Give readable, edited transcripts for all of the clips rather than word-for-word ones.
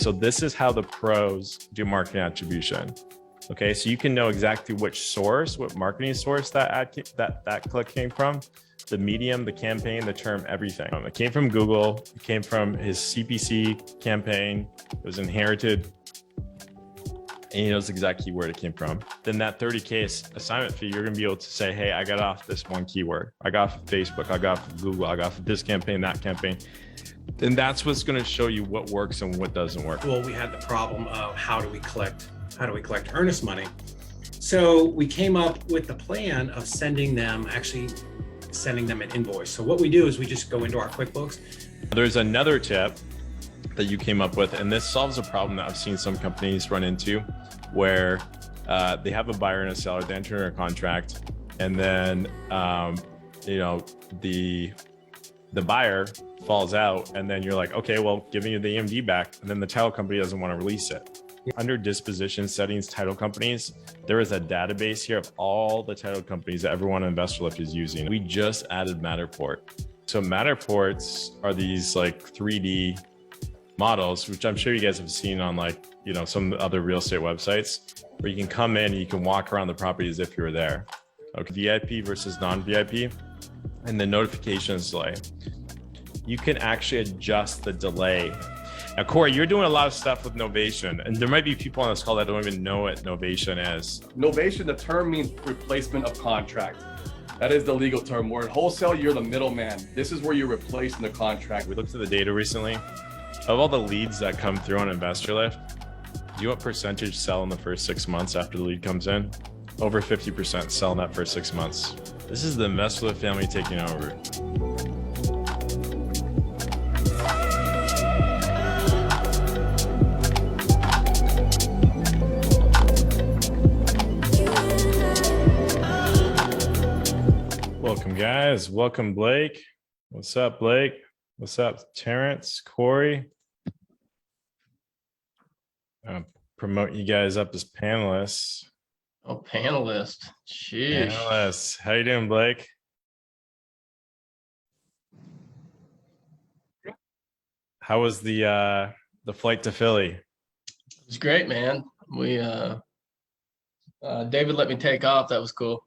so this is how the pros do marketing attribution. Okay, so you can know exactly which source, what marketing source that click came from, the medium, the campaign, the term, everything. It came from Google, it came from his CPC campaign, it was inherited, and he knows exactly where it came from. Then that 30K assignment fee, you're gonna be able to say, hey, I got off this one keyword. I got off Facebook, I got off Google, I got off this campaign, that campaign. And that's what's gonna show you what works and what doesn't work. Well, we had the problem of how do we collect earnest money? So we came up with the plan of sending them an invoice. So what we do is we just go into our QuickBooks. There's another tip that you came up with, and this solves a problem that I've seen some companies run into, where they have a buyer and a seller, they enter a contract, and then the buyer falls out, and then you're like, okay, well, giving you the EMD back, and then the title company doesn't want to release it. Under disposition settings, title companies, there is a database here of all the title companies that everyone on InvestorLift is using. We just added Matterport. So Matterports are these like 3D models, which I'm sure you guys have seen on some other real estate websites, where you can come in and you can walk around the property as if you were there. Okay, VIP versus non-VIP, and the notifications delay. You can actually adjust the delay. Now, Corey, you're doing a lot of stuff with Novation, and there might be people on this call that don't even know what Novation is. Novation, the term means replacement of contract. That is the legal term. Where in wholesale, you're the middleman. This is where you're replacing the contract. We looked at the data recently. Of all the leads that come through on InvestorLift, do you know what percentage sell in the first 6 months after the lead comes in? Over 50% sell in that first 6 months. This is the InvestorLift family taking over. Welcome, guys. Welcome, Blake. What's up, Blake? What's up, Terrence, Corey? Promote you guys up as panelists. Oh, panelist. Sheesh. Panelists. How you doing, Blake? How was the flight to Philly? It was great, man. We David let me take off. That was cool.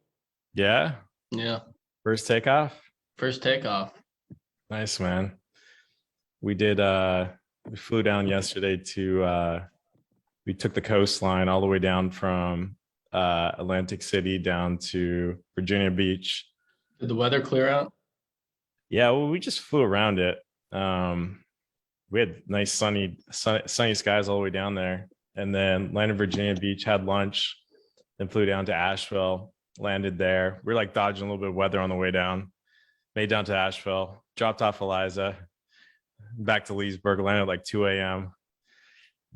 Yeah? Yeah. First takeoff? First takeoff. Nice, man. We did we flew down yesterday to we took the coastline all the way down from Atlantic City down to Virginia Beach. Did the weather clear out? Yeah, well, we just flew around it. We had nice sunny skies all the way down there, and then landed Virginia Beach, had lunch, then flew down to Asheville, landed there. We were like dodging a little bit of weather on the way down, made down to Asheville, dropped off Eliza, back to Leesburg, landed at like 2 a.m.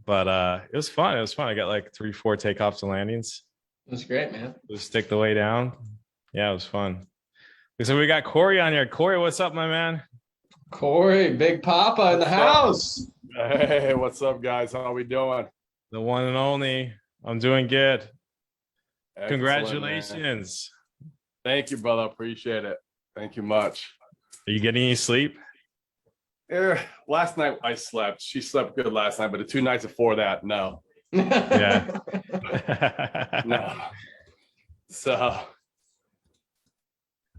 But it was fun. It was fun. I got like 3-4 takeoffs and landings. It was great, man. Just stick the way down. Yeah, it was fun. So we got Corey on here. Corey, what's up, my man? Corey, Big Papa in the house. Hey, what's up, guys? How we doing? The one and only. I'm doing good. Excellent, Congratulations. man. Thank you, brother. Appreciate it. Thank you much. Are you getting any sleep? Last night I slept. She slept good last night, but the 2 nights before that, no. Yeah. No. So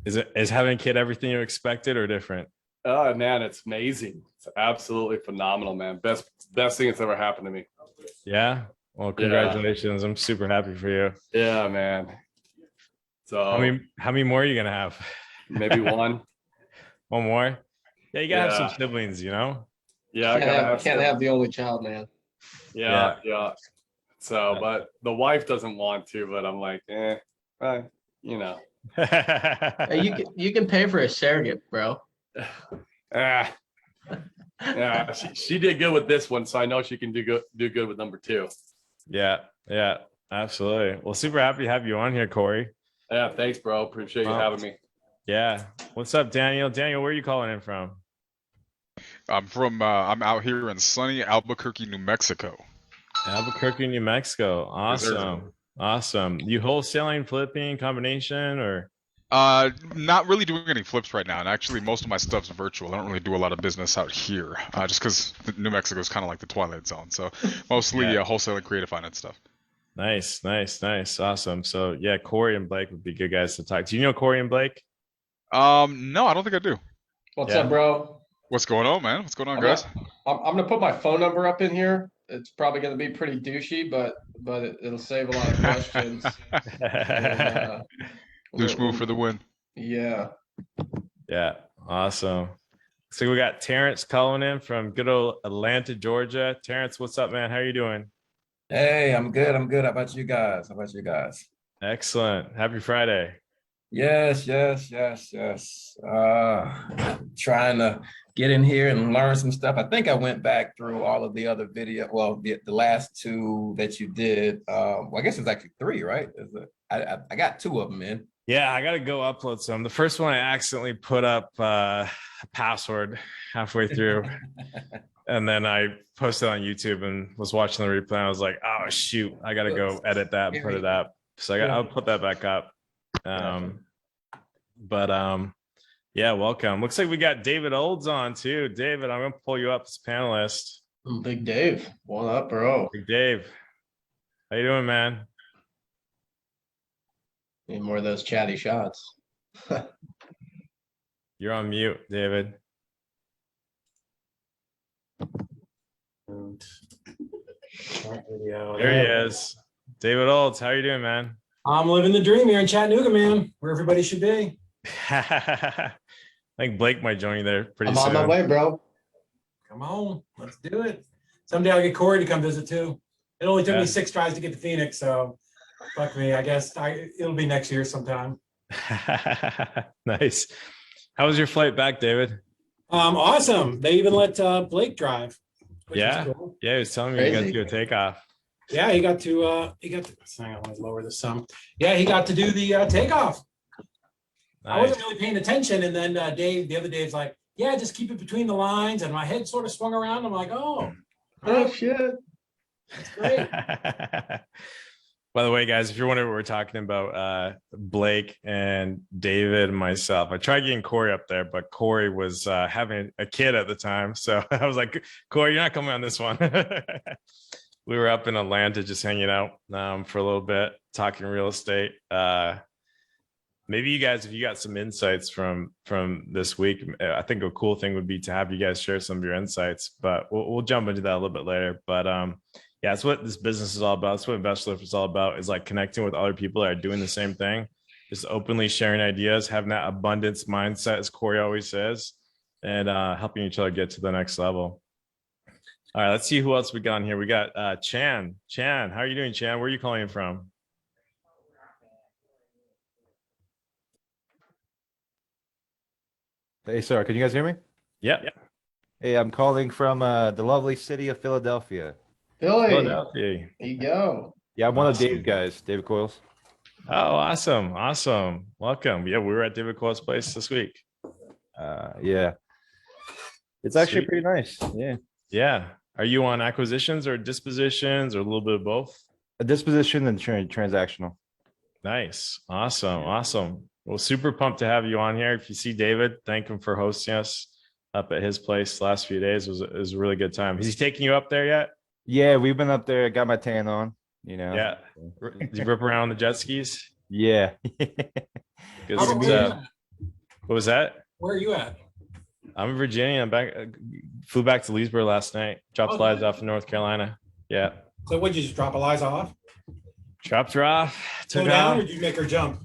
is having a kid everything you expected or different? oh man, it's amazing. It's absolutely phenomenal, man. Best thing that's ever happened to me. Yeah. Well, congratulations. I'm super happy for you. Yeah, man. So how many more are you gonna have? maybe one. One more? Yeah, you gotta have some siblings, you know? Yeah, I Can't have the only child, man. Yeah. So, but the wife doesn't want to, but I'm like, you know. Hey, you can pay for a surrogate, bro. Yeah, she did good with this one, so I know she can do good with number 2. Yeah, absolutely. Well, super happy to have you on here, Corey. Yeah, thanks, bro. Appreciate you having me. Yeah. What's up, Daniel? Daniel, where are you calling in from? I'm out here in sunny Albuquerque, New Mexico. Albuquerque, New Mexico. Awesome. Awesome. You wholesaling, flipping, combination, or? Not really doing any flips right now, and actually most of my stuff's virtual. I don't really do a lot of business out here, just because New Mexico is kind of like the Twilight Zone. So mostly Yeah. wholesale and creative finance stuff. Nice. Awesome. So yeah, Corey and Blake would be good guys to talk. Do you know Corey and Blake? No, I don't think I do. What's Yeah. up, bro? What's going on, man? What's going on, I'm guys? gonna put my phone number up in here. It's probably gonna be pretty douchey, but it'll save a lot of questions. And, Douche move for the win. Yeah. Yeah, awesome. So we got Terrence calling in from good old Atlanta, Georgia. Terrence, what's up, man? How are you doing? Hey, I'm good. I'm good. How about you guys? Excellent. Happy Friday. Yes. Trying to get in here and learn some stuff. I think I went back through all of the other video. Well, the last two that you did. Well, I guess it's actually three, right? I got two of them in. Yeah, I got to go upload some. The first one I accidentally put up a password halfway through. And then I posted on YouTube and was watching the replay. And I was like, oh, shoot, I got to go edit that and put it up. So I'll put that back up. Yeah, welcome. Looks like we got David Olds on too. David, I'm going to pull you up as a panelist. Big Dave. What up, bro? Big Dave. How you doing, man? Need more of those chatty shots. You're on mute, David. There he is. David Olds, how are you doing, man? I'm living the dream here in Chattanooga, man, where everybody should be. I think Blake might join you there pretty I'm soon. on my way, bro. Come on, let's do it. Someday I'll get Corey to come visit too. It only took me 6 tries to get to Phoenix, so fuck me. I guess it'll be next year sometime. Nice. How was your flight back, David? Awesome. They even let Blake drive. Which Yeah. was cool. Yeah, he was telling me you got to do a takeoff. Yeah, he got to hang on, let me lower this some. Yeah, he got to do the takeoff. I Nice. wasn't really paying attention, and then the other Dave's like, yeah, just keep it between the lines, and my head sort of swung around. I'm like, oh Shit. that's great. By the way, guys, if you're wondering what we're talking about, Blake and David and myself, I tried getting Corey up there, but Corey was having a kid at the time. So I was like, Corey, you're not coming on this one. We were up in Atlanta just hanging out for a little bit, talking real estate. Maybe you guys, if you got some insights from this week, I think a cool thing would be to have you guys share some of your insights, but we'll jump into that a little bit later. But yeah, that's what this business is all about. That's what InvestorLift is all about, is like connecting with other people that are doing the same thing, just openly sharing ideas, having that abundance mindset, as Corey always says, and helping each other get to the next level. All right, let's see who else we got on here. We got Chan. Chan, how are you doing, Chan? Where are you calling in from? Hey, sorry, can you guys hear me? Yeah. Hey, I'm calling from the lovely city of Philadelphia. Philly. Philadelphia. There you go. Yeah, I'm one of Awesome. Dave's guys, David Coyles. Oh, awesome. Welcome. Yeah, we were at David Cole's place this week. Yeah. It's actually Sweet. pretty nice. Yeah. Yeah. Are you on acquisitions or dispositions or a little bit of both? A disposition and transactional. Nice. Awesome. Well, super pumped to have you on here. If you see David, thank him for hosting us up at his place the last few days. It was a really good time. Is he taking you up there yet? Yeah, we've been up there, got my tan on, you know. Yeah. Did you rip around on the jet skis? Yeah. Good Robert, where you stuff. at? What was that? Where are you at? I'm in Virginia. I'm back. Flew back to Leesburg last night. Dropped Oh, flies nice. off in North Carolina. Yeah. So what, did you just drop Eliza off? Dropped her off. Slow Took down, or off. did you make her jump?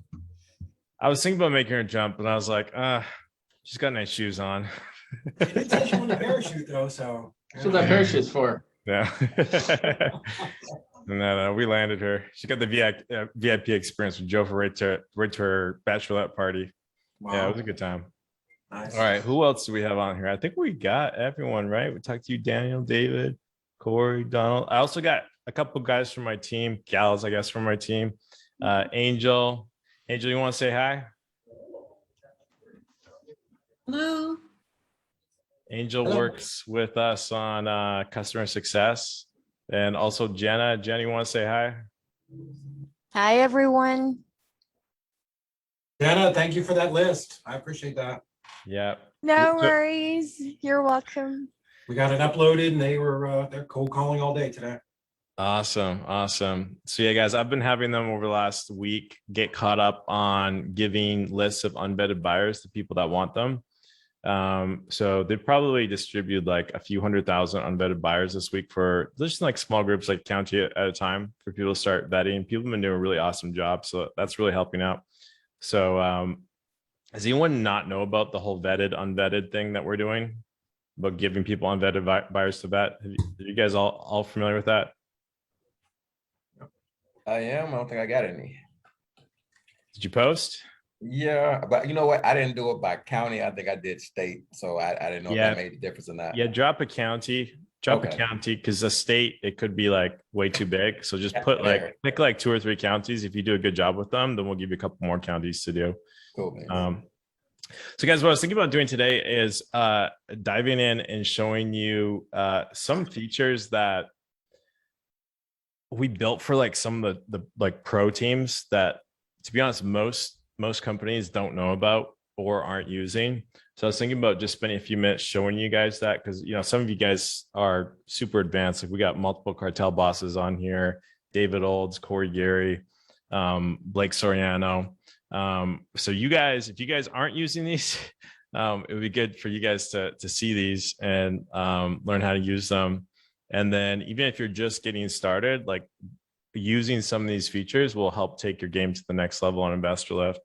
I was thinking about making her jump, and I was like, she's got nice shoes on. She did say she wanted a parachute though, so. That's what that parachute's for. Yeah. No, we landed her. She got the VIP experience with Joe for right to her bachelorette party. Wow. Yeah, it was a good time. Nice. All right, who else do we have on here? I think we got everyone, right? We talked to you, Daniel, David, Corey, Donald. I also got a couple guys from my team, gals, I guess, from my team. Angel, you want to say hi? Hello. Angel Hello. works with us on customer success. And also Jenna. Jenny, you want to say hi? Hi, everyone. Dana, thank you for that list. I appreciate that. Yeah. No So- worries. You're welcome. We got it uploaded and they're cold calling all day today. Awesome. So yeah, guys, I've been having them over the last week get caught up on giving lists of unvetted buyers to people that want them. So they probably distribute like a few 100,000 unvetted buyers this week for just like small groups, like county at a time, for people to start vetting. People have been doing a really awesome job, so that's really helping out. So does anyone not know about the whole vetted unvetted thing that we're doing, about giving people unvetted buyers to vet? Are you guys all familiar with that? I am. I don't think I got any. Did you post? Yeah, but you know what? I didn't do it by county. I think I did state. So I didn't know Yeah. if that made a difference or not. Yeah, drop a county, because the state, it could be like way too big. So just put Fair. pick like 2 or 3 counties. If you do a good job with them, then we'll give you a couple more counties to do. Cool, man. So guys, what I was thinking about doing today is diving in and showing you some features that we built for like some of the like pro teams that, to be honest, most companies don't know about or aren't using. So I was thinking about just spending a few minutes showing you guys that, because some of you guys are super advanced. Like we got multiple cartel bosses on here: David Olds, Corey Geary, Blake Soriano. So you guys, if you guys aren't using these, it would be good for you guys to see these and learn how to use them. And then even if you're just getting started, like using some of these features will help take your game to the next level on InvestorLift.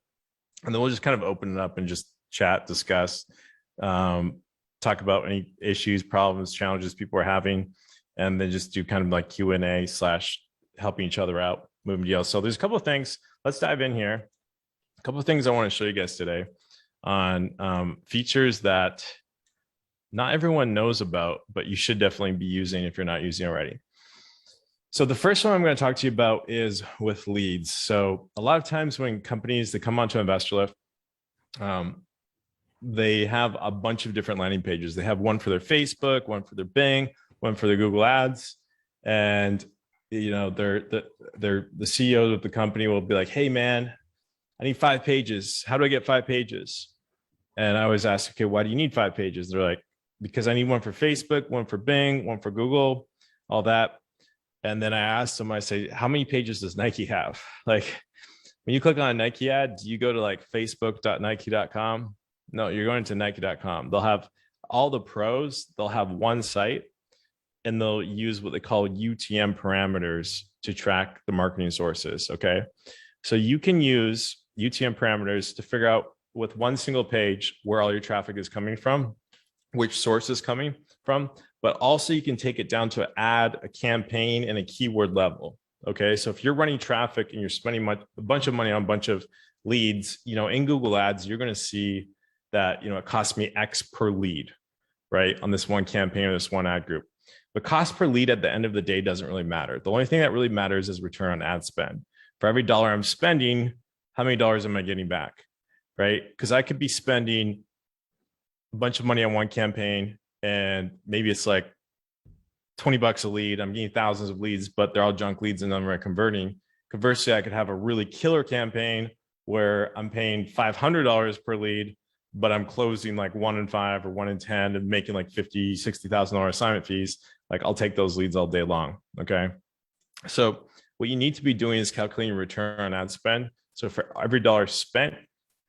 And then we'll just kind of open it up and just chat, discuss, talk about any issues, problems, challenges people are having, and then just do kind of like Q&A / helping each other out, moving deals. So there's a couple of things. Let's dive in here. A couple of things I want to show you guys today on features that not everyone knows about, but you should definitely be using if you're not using already. So the first one I'm going to talk to you about is with leads. So a lot of times when companies that come onto InvestorLift, they have a bunch of different landing pages. They have one for their Facebook, one for their Bing, one for their Google Ads, and the CEO of the company will be like, "Hey man, I need 5 pages. How do I get 5 pages?" And I always ask, "Okay, why do you need 5 pages?" They're like, "Because I need one for Facebook, one for Bing, one for Google, all that." And then I asked them, I say, "How many pages does Nike have?" Like when you click on a Nike ad, do you go to like facebook.nike.com? No, you're going to nike.com. They'll have all the pros. They'll have one site and they'll use what they call UTM parameters to track the marketing sources. Okay. So you can use UTM parameters to figure out with one single page where all your traffic is coming from, which source is coming from, but also you can take it down to add a campaign and a keyword level. Okay. So if you're running traffic and you're spending a bunch of money on a bunch of leads, in Google Ads, you're going to see that, it costs me X per lead, right? On this one campaign or this one ad group. But cost per lead at the end of the day doesn't really matter. The only thing that really matters is return on ad spend. For every dollar I'm spending, how many dollars am I getting back, right? Because I could be spending a bunch of money on one campaign and maybe it's like $20 a lead. I'm getting thousands of leads, but they're all junk leads and none are converting. Conversely, I could have a really killer campaign where I'm paying $500 per lead, but I'm closing like 1 in 5 or 1 in 10 and making like $50,000, $60,000 assignment fees. Like I'll take those leads all day long. Okay. So what you need to be doing is calculating return on ad spend. So for every dollar spent,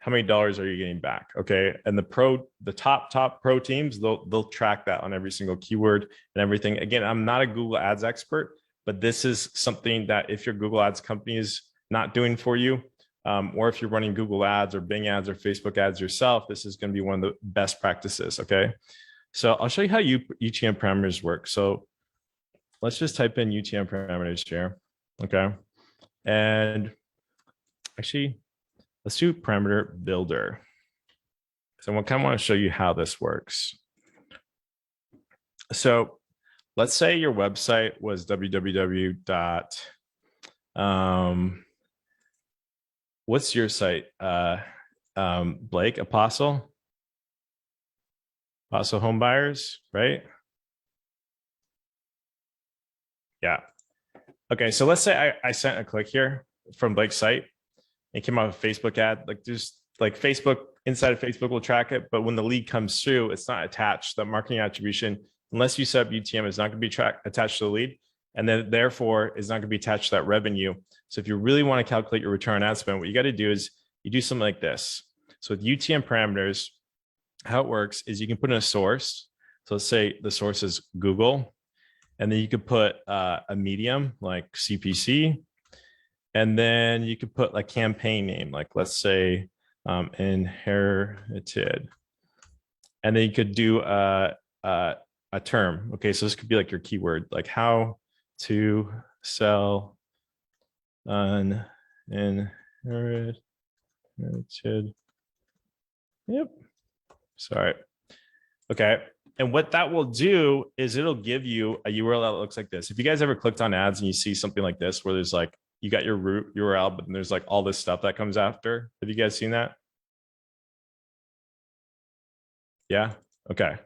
how many dollars are you getting back? Okay. And the top pro teams, they'll track that on every single keyword and everything. Again, I'm not a Google Ads expert, but this is something that if your Google Ads company is not doing for you, or if you're running Google Ads or Bing Ads or Facebook Ads yourself, this is going to be one of the best practices. Okay. So I'll show you how UTM parameters work. So let's just type in UTM parameters here. Okay. And actually, let's do parameter builder. So I kind of want to show you how this works. So let's say your website was www. What's your site? Blake, Apostle Home Buyers, right? Yeah. Okay. So let's say I sent a click here from Blake's site it came out of a Facebook ad, like just like Facebook, inside of Facebook will track it. But when the lead comes through, it's not attached. That marketing attribution, unless you set up UTM, is not going to be attached to the lead. And then therefore is not going to be attached to that revenue. So if you really want to calculate your return on ad spend, what you got to do is you do something like this. So with UTM parameters, how it works is you can put in a source. So let's say the source is Google, and then you could put a medium like CPC, and then you could put like campaign name, like let's say inherited, and then you could do a term. Okay, so this could be like your keyword, like how to sell an inherited. Yep. Sorry. Okay. And what that will do is it'll give you a URL that looks like this. If you guys ever clicked on ads and you see something like this, where there's like, you got your root URL, but then there's like all this stuff that comes after. Have you guys seen that? Yeah. Okay.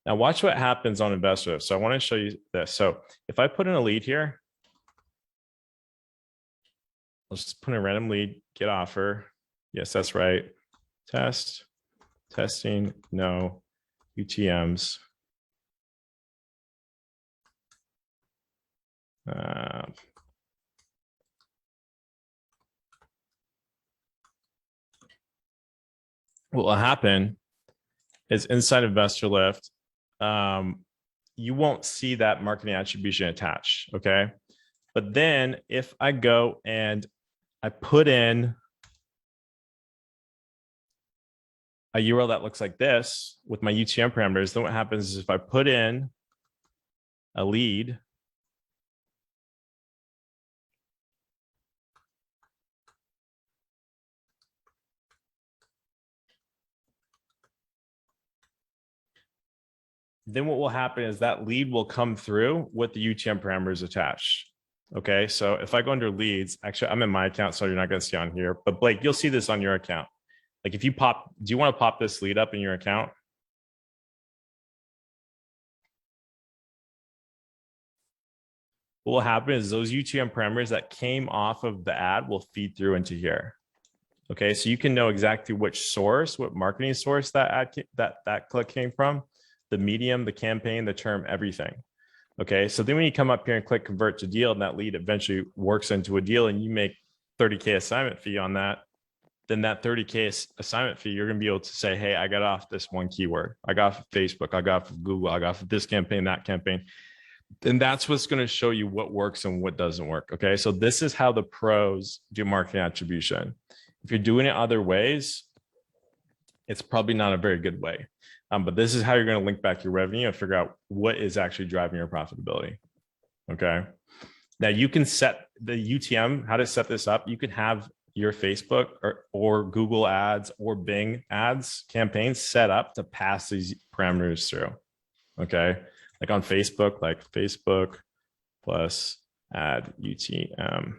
Now watch what happens on InvestorLift. So I want to show you this. So if I put in a lead here, let's just put in a random lead, get offer. Yes, that's right. Testing, no, UTMs. What will happen is inside InvestorLift, you won't see that marketing attribution attached, okay? But then if I go and I put in a URL that looks like this with my UTM parameters, then what happens is if I put in a lead, then what will happen is that lead will come through with the UTM parameters attached. Okay, so if I go under leads, actually I'm in my account, so you're not going to see on here, but Blake, you'll see this on your account. Like if you pop, do you want to pop this lead up in your account? What will happen is those UTM parameters that came off of the ad will feed through into here. Okay, so you can know exactly which source, what marketing source that ad, that click came from, the medium, the campaign, the term, everything. Okay, so then when you come up here and click convert to deal, and that lead eventually works into a deal, and you make 30K assignment fee on that, then that 30K assignment fee, you're going to be able to say, hey, I got off this one keyword. I got off of Facebook. I got off of Google. I got off of this campaign, that campaign. Then that's what's going to show you what works and what doesn't work. Okay, so this is how the pros do marketing attribution. If you're doing it other ways, it's probably not a very good way. But this is how you're going to link back your revenue and figure out what is actually driving your profitability. Okay. Now you can set the UTM, how to set this up. You can have your Facebook or Google ads or Bing ads campaigns set up to pass these parameters through. Okay. Like on Facebook, like Facebook plus ad UTM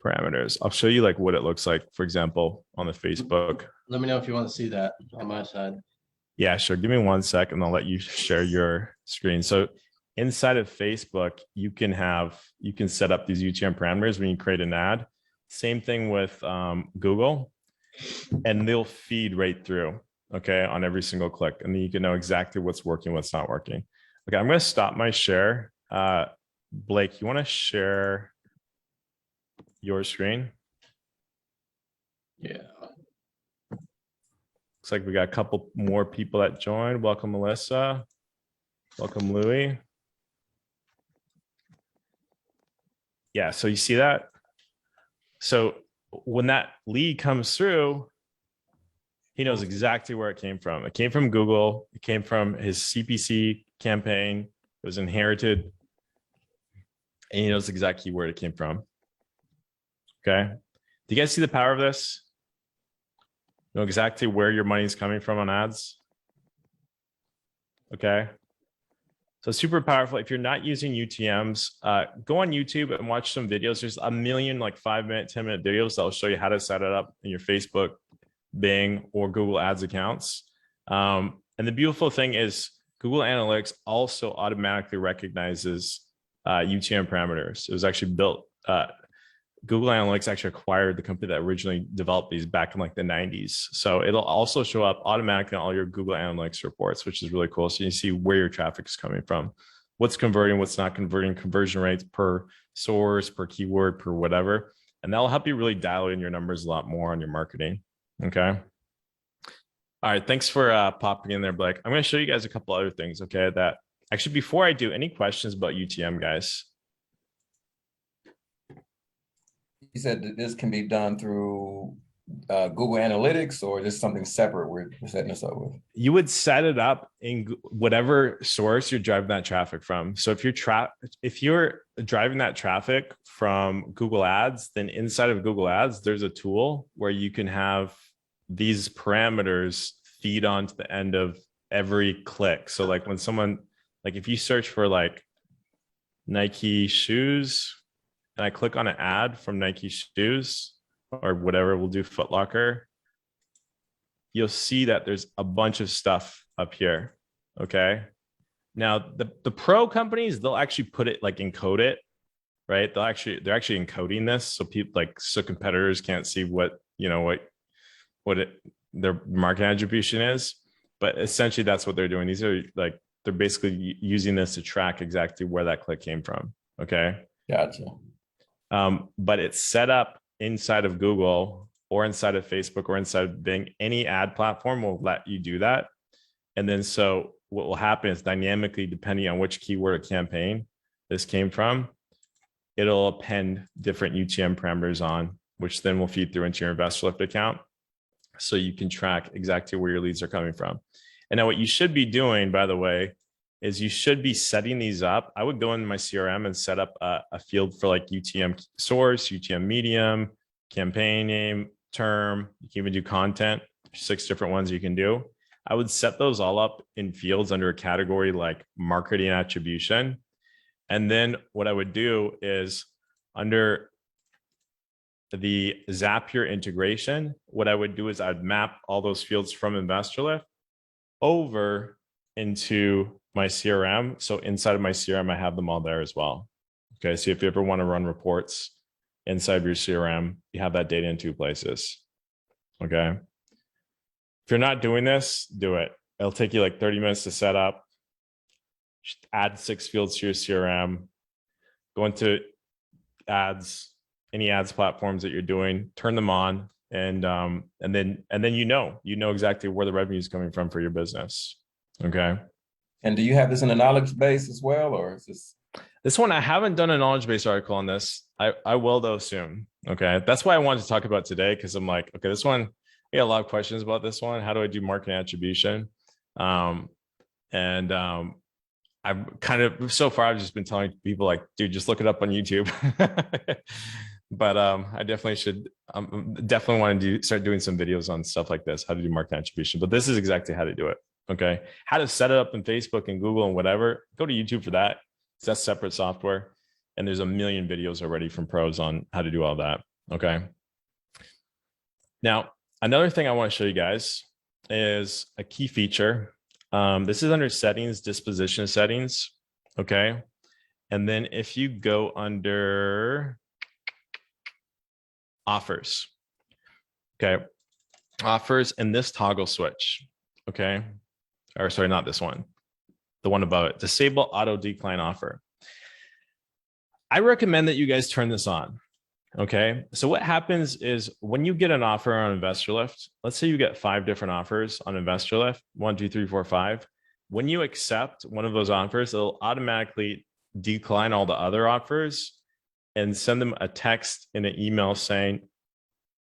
parameters. I'll show you like what it looks like, for example, on the Facebook. Let me know if you want to see that on my side. Yeah, sure. Give me 1 second. I'll let you share your screen. So inside of Facebook, you can set up these UTM parameters when you create an ad. Same thing with Google, and they'll feed right through, okay, on every single click. And then you can know exactly what's working, what's not working. Okay, I'm going to stop my share. Blake, you want to share your screen? Yeah. Looks like we got a couple more people that joined. Welcome, Melissa. Welcome, Louie. Yeah, so you see that? So when that lead comes through, he knows exactly where it came from. It came from Google. It came from his CPC campaign. It was inherited. And he knows exactly where it came from. Okay. Do you guys see the power of this? Know exactly where your money is coming from on ads. Okay. So super powerful. If you're not using UTMs, go on YouTube and watch some videos. There's a million like 5-minute, 10-minute videos that'll show you how to set it up in your Facebook, Bing, or Google Ads accounts. And the beautiful thing is Google Analytics also automatically recognizes UTM parameters. It was actually built Google Analytics actually acquired the company that originally developed these back in like the 90s. So it'll also show up automatically on all your Google Analytics reports, which is really cool. So you see where your traffic is coming from, what's converting, what's not converting, conversion rates per source, per keyword, per whatever. And that'll help you really dial in your numbers a lot more on your marketing. Okay. All right. Thanks for popping in there, Blake. I'm going to show you guys a couple other things. Okay. That actually, before I do, any questions about UTM, guys? You said that this can be done through Google Analytics, or just something separate we're setting this up with? You would set it up in whatever source you're driving that traffic from. So if you're driving that traffic from Google Ads, then inside of Google Ads, there's a tool where you can have these parameters feed onto the end of every click. So like when someone, like if you search for like Nike shoes, and I click on an ad from Nike shoes or whatever, we'll do Foot Locker, you'll see that there's a bunch of stuff up here. Okay. Now the pro companies, they'll actually put it like encode it, right? They're actually encoding this. So people so competitors can't see what their market attribution is, but essentially that's what they're doing. These are like, they're basically using this to track exactly where that click came from. Okay. Gotcha. But it's set up inside of Google or inside of Facebook or inside of Bing. Any ad platform will let you do that. And then so what will happen is dynamically, depending on which keyword or campaign this came from, it'll append different UTM parameters on, which then will feed through into your InvestorLift account. So you can track exactly where your leads are coming from. And now what you should be doing, by the way, is you should be setting these up. I would go into my CRM and set up a field for like UTM source, UTM medium, campaign name, term. You can even do content, 6 different ones you can do. I would set those all up in fields under a category like marketing attribution. And then what I would do is under the Zapier integration, what I would do is I'd map all those fields from InvestorLift over into my CRM. So inside of my CRM, I have them all there as well. Okay. So if you ever want to run reports inside of your CRM, you have that data in 2 places. Okay. If you're not doing this, do it. It'll take you like 30 minutes to set up. Just add 6 fields to your CRM. Go into ads, any ads platforms that you're doing, turn them on, and then you know exactly where the revenue is coming from for your business. Okay. And do you have this in a knowledge base as well, or is this one? I haven't done a knowledge base article on this. I will though soon. Okay. That's why I wanted to talk about today, because I'm like, okay, this one, I got a lot of questions about this one. How do I do marketing attribution? I've kind of, so far, I've just been telling people like, dude, just look it up on YouTube. But I definitely should, definitely want to start doing some videos on stuff like this, how to do marketing attribution. But this is exactly how to do it. Okay. How to set it up in Facebook and Google and whatever. Go to YouTube for that. That's separate software. And there's a million videos already from pros on how to do all that. Okay. Now, another thing I want to show you guys is a key feature. This is under settings, disposition settings. Okay. And then if you go under offers, okay, offers and this toggle switch, okay, or sorry, not this one, the one above it, disable auto decline offer. I recommend that you guys turn this on. Okay. So what happens is when you get an offer on InvestorLift, let's say you get 5 different offers on InvestorLift, 1, 2, 3, 4, 5. When you accept one of those offers, it'll automatically decline all the other offers and send them a text in an email saying,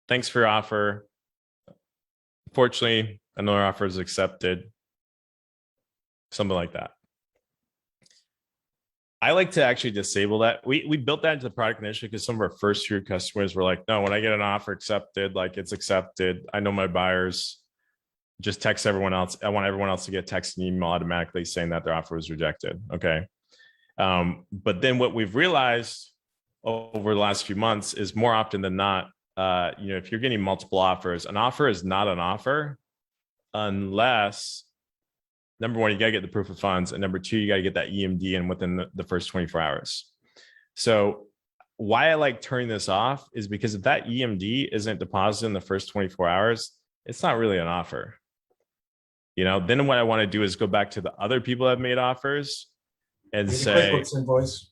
thanks for your offer. Unfortunately, another offer is accepted. Something like that. I like to actually disable that. We built that into the product initially because some of our first few customers were like, no, when I get an offer accepted, like it's accepted. I know my buyers, just text everyone else. I want everyone else to get text and email automatically saying that their offer was rejected. Okay. But then what we've realized over the last few months is more often than not, if you're getting multiple offers, an offer is not an offer unless, number one, you got to get the proof of funds. And number two, you got to get that EMD in within the first 24 hours. So why I like turning this off is because if that EMD isn't deposited in the first 24 hours, it's not really an offer. Then what I want to do is go back to the other people that have made offers and Maybe say, QuickBooks invoice.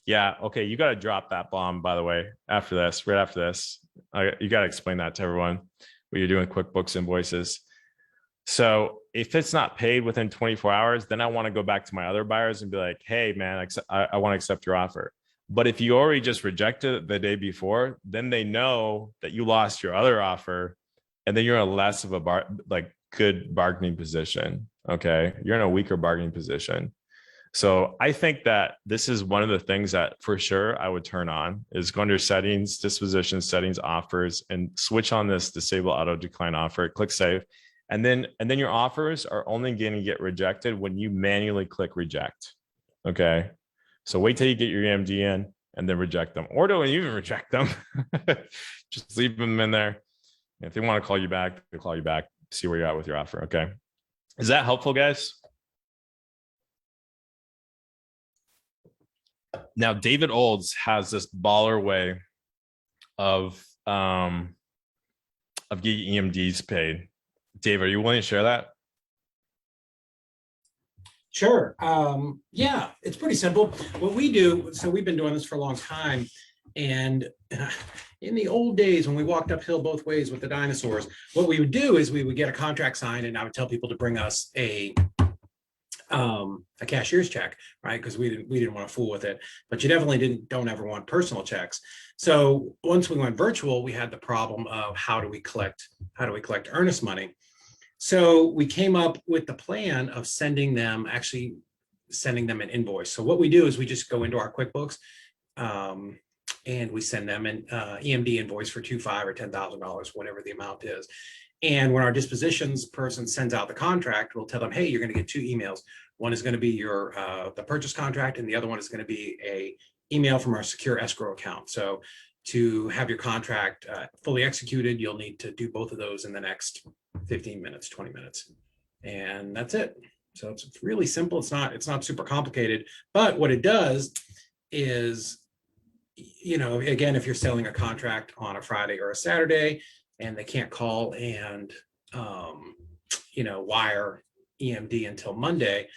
yeah, okay, you got to drop that bomb, by the way, right after this, you got to explain that to everyone, what you're doing with QuickBooks invoices. So if it's not paid within 24 hours, then I want to go back to my other buyers and be like, hey, man, I want to accept your offer. But if you already just rejected it the day before, then they know that you lost your other offer, and then you're in a less of a good bargaining position. Okay, you're in a weaker bargaining position. So I think that this is one of the things that for sure I would turn on is go under settings, disposition settings, offers, and switch on this disable auto decline offer, click save. And then your offers are only going to get rejected when you manually click reject. Okay. So wait till you get your EMD in and then reject them, or don't even reject them. Just leave them in there. If they want to call you back, they'll call you back, see where you're at with your offer. Okay. Is that helpful, guys? Now, David Olds has this baller way of getting EMDs paid. Dave, are you willing to share that? Sure. Yeah, it's pretty simple. What we do, so we've been doing this for a long time. And in the old days, when we walked uphill both ways with the dinosaurs, what we would do is we would get a contract signed, and I would tell people to bring us a cashier's check, right? Because we didn't want to fool with it, but you definitely don't ever want personal checks. So once we went virtual, we had the problem of how do we collect earnest money? So we came up with the plan of sending them an invoice. So what we do is we just go into our QuickBooks and we send them an EMD invoice for $2,500 or $10,000, whatever the amount is. And when our dispositions person sends out the contract, we'll tell them, hey, you're going to get 2 emails. One is going to be your the purchase contract, and the other one is going to be a email from our secure escrow account. So to have your contract fully executed, you'll need to do both of those in the next 15 minutes, 20 minutes. And that's it. So it's really simple. It's not super complicated, but what it does is, again, if you're selling a contract on a Friday or a Saturday and they can't call and, wire EMD until Monday,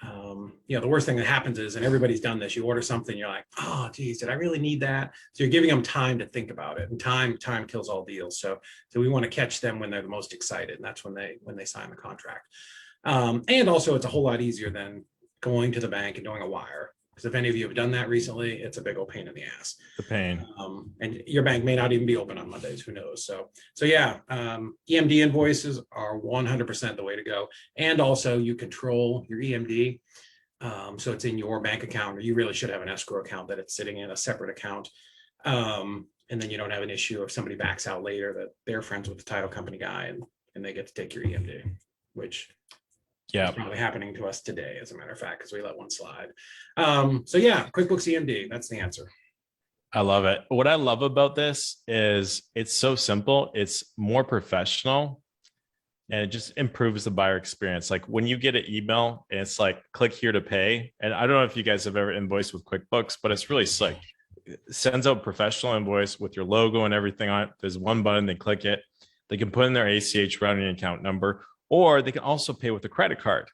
the worst thing that happens is, and everybody's done this, you order something, you're like, oh, geez, did I really need that? So you're giving them time to think about it, and time kills all deals. So we want to catch them when they're the most excited, and that's when they sign the contract. And also, it's a whole lot easier than going to the bank and doing a wire. Because if any of you have done that recently, it's a big old pain in the ass. The pain. And your bank may not even be open on Mondays. Who knows? So yeah, EMD invoices are 100% the way to go. And also, you control your EMD. So it's in your bank account, or you really should have an escrow account that it's sitting in a separate account. And then you don't have an issue if somebody backs out later that they're friends with the title company guy and they get to take your EMD, which is probably happening to us today, as a matter of fact, because we let one slide. So yeah, QuickBooks EMD, that's the answer. I love it. What I love about this is it's so simple. It's more professional, and it just improves the buyer experience. Like when you get an email and it's like, click here to pay. And I don't know if you guys have ever invoiced with QuickBooks, but it's really slick. It sends out professional invoice with your logo and everything on it. There's one button, they click it. They can put in their ACH routing account number, or they can also pay with a credit card,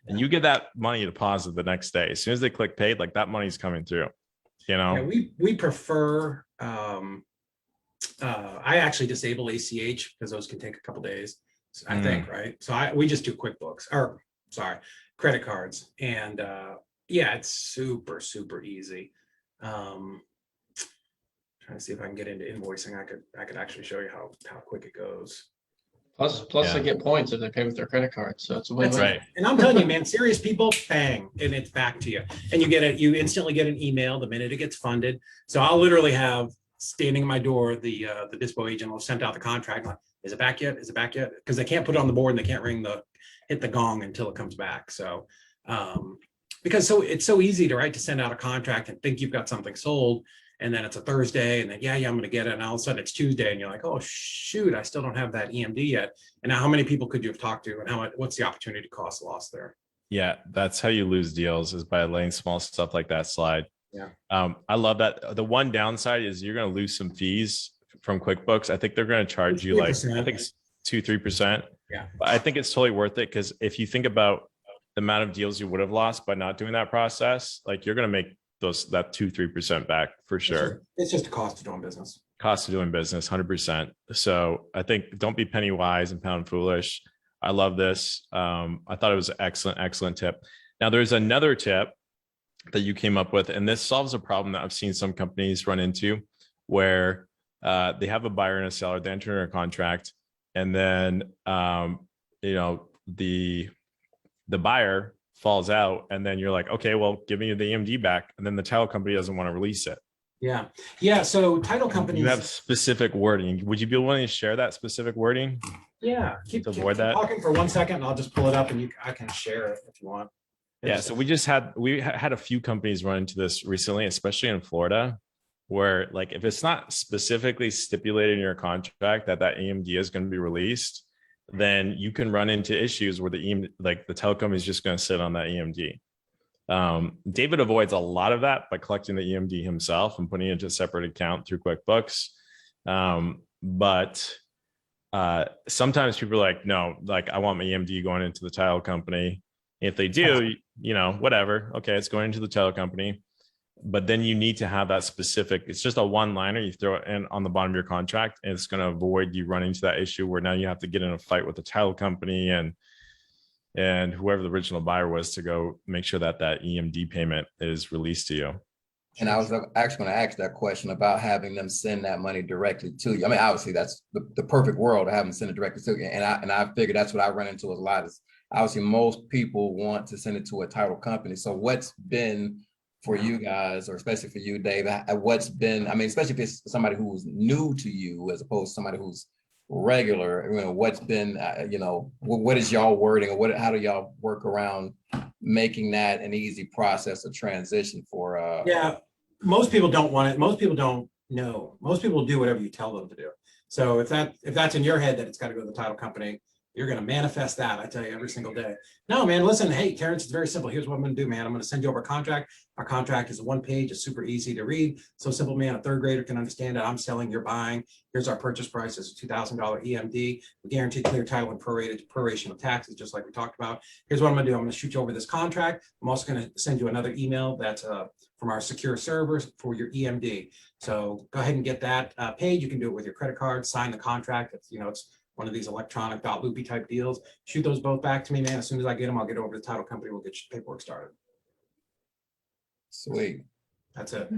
and you get that money deposited the next day. As soon as they click paid, like that money's coming through, Yeah, we prefer, I actually disable ACH because those can take a couple days, I think, right? So we just do QuickBooks, credit cards. And yeah, it's super, super easy. Trying to see if I can get into invoicing. I could actually show you how quick it goes. Plus they get points if they pay with their credit card. So it's a win-win. That's right. And I'm telling you, man, serious people, bang, and it's back to you. And you instantly get an email the minute it gets funded. So I'll literally have standing at my door, the dispo agent will send out the contract. Like, is it back yet? Is it back yet? Because they can't put it on the board and they can't hit the gong until it comes back. So because it's so easy to send out a contract and think you've got something sold. And then it's a Thursday, and then I'm going to get it. And all of a sudden it's Tuesday, and you're like, oh shoot, I still don't have that EMD yet. And now, how many people could you have talked to, and what's the opportunity cost loss there? Yeah, that's how you lose deals, is by letting small stuff like that slide. I love that. The one downside is you're going to lose some fees from QuickBooks. I think they're going to charge you like, I think it's 2-3%. Yeah. But I think it's totally worth it because if you think about the amount of deals you would have lost by not doing that process, like you're going to make that 2-3% back for sure. It's just a cost of doing business. Cost of doing business, 100%. So I think don't be penny wise and pound foolish. I love this. I thought it was an excellent tip. Now there's another tip that you came up with, and this solves a problem that I've seen some companies run into where they have a buyer and a seller, they enter in a contract, and then the buyer falls out, and then you're like, okay, well, give me the EMD back, and then the title company doesn't want to release it. Yeah. So title companies, you have specific wording. Would you be willing to share that specific wording? Yeah. Keep talking for 1 second, and I'll just pull it up, and I can share it if you want. Yeah. So we had a few companies run into this recently, especially in Florida, where like if it's not specifically stipulated in your contract that EMD is going to be released, then you can run into issues where the telecom is just going to sit on that EMD. David avoids a lot of that by collecting the EMD himself and putting it into a separate account through QuickBooks. But sometimes people are like, no, like I want my EMD going into the title company. If they do, whatever. Okay, it's going into the title company. But then you need to have that specific, it's just a one-liner, you throw it in on the bottom of your contract, and it's going to avoid you running into that issue where now you have to get in a fight with the title company and whoever the original buyer was to go make sure that EMD payment is released to you. And I was actually going to ask that question about having them send that money directly to you. I mean, obviously that's the perfect world to have them send it directly to you. And I figured that's what I run into a lot is obviously most people want to send it to a title company. So what's been for you guys, or especially for you, Dave, what's been, I mean, especially if it's somebody who's new to you as opposed to somebody who's regular, what's been, what is y'all wording, or how do y'all work around making that an easy process of transition for? Yeah, most people don't want it. Most people don't know. Most people do whatever you tell them to do. So if that's in your head that it's got to go to the title company, you're going to manifest that, I tell you, every single day. No, man, listen, hey, Terrence, it's very simple. Here's what I'm going to do, man. I'm going to send you over a contract. Our contract is a 1-page. It's super easy to read. So simple, man, a third grader can understand it. I'm selling, you're buying. Here's our purchase price. It's a $2,000 EMD. We guarantee clear title and proration of taxes, just like we talked about. Here's what I'm going to do. I'm going to shoot you over this contract. I'm also going to send you another email that's from our secure servers for your EMD. So go ahead and get that paid. You can do it with your credit card, sign the contract. It's one of these electronic .loopy type deals. Shoot those both back to me, man. As soon as I get them, I'll get over to the title company. We'll get your paperwork started. Sweet. That's it.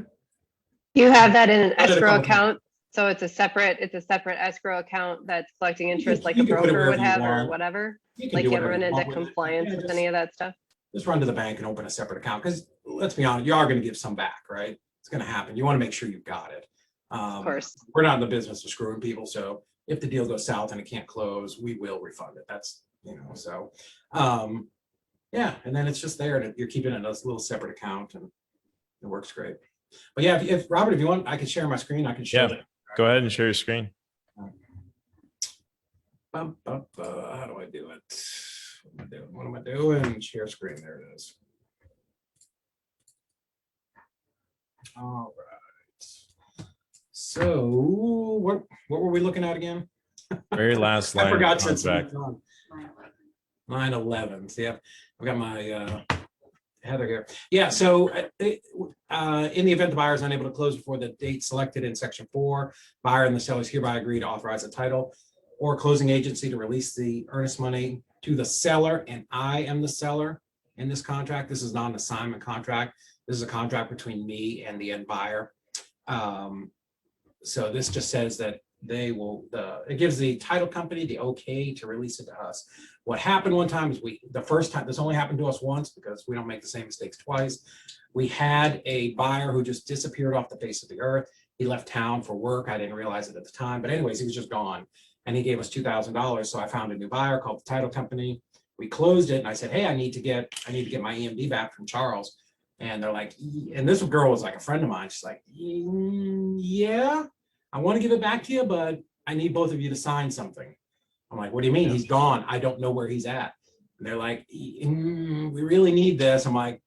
You have that in an escrow account. So it's a separate escrow account that's collecting interest like a broker would have or whatever. Like you ever run into compliance with any of that stuff? Just run to the bank and open a separate account. Because let's be honest, you are going to give some back, right? It's going to happen. You want to make sure you've got it. Of course. We're not in the business of screwing people. So if the deal goes south and it can't close, we will refund it. That's, so, yeah. And then it's just there and you're keeping it in a little separate account and it works great. But yeah, if Robert, if you want, I can share my screen. I can show it. Go ahead and share your screen. How do I do it? What am I doing? Share screen. There it is. All right. So what were we looking at again? Very last line. I forgot since line 11. See, I've got my Heather here. Yeah. So in the event the buyer is unable to close before the date selected in section 4, buyer and the sellers hereby agree to authorize a title or closing agency to release the earnest money to the seller, and I am the seller in this contract. This is not an assignment contract. This is a contract between me and the end buyer. So this just says that they will, it gives the title company the okay to release it to us. What happened one time is the first time, this only happened to us once because we don't make the same mistakes twice. We had a buyer who just disappeared off the face of the earth. He left town for work. I didn't realize it at the time, but anyways, he was just gone and he gave us $2,000. So I found a new buyer, called the title company. We closed it and I said, hey, I need to get my EMD back from Charles. And they're like, and this girl was like a friend of mine. She's like, yeah, I want to give it back to you, but I need both of you to sign something. I'm like, what do you mean? He's gone. I don't know where he's at. And they're like, we really need this. I'm like,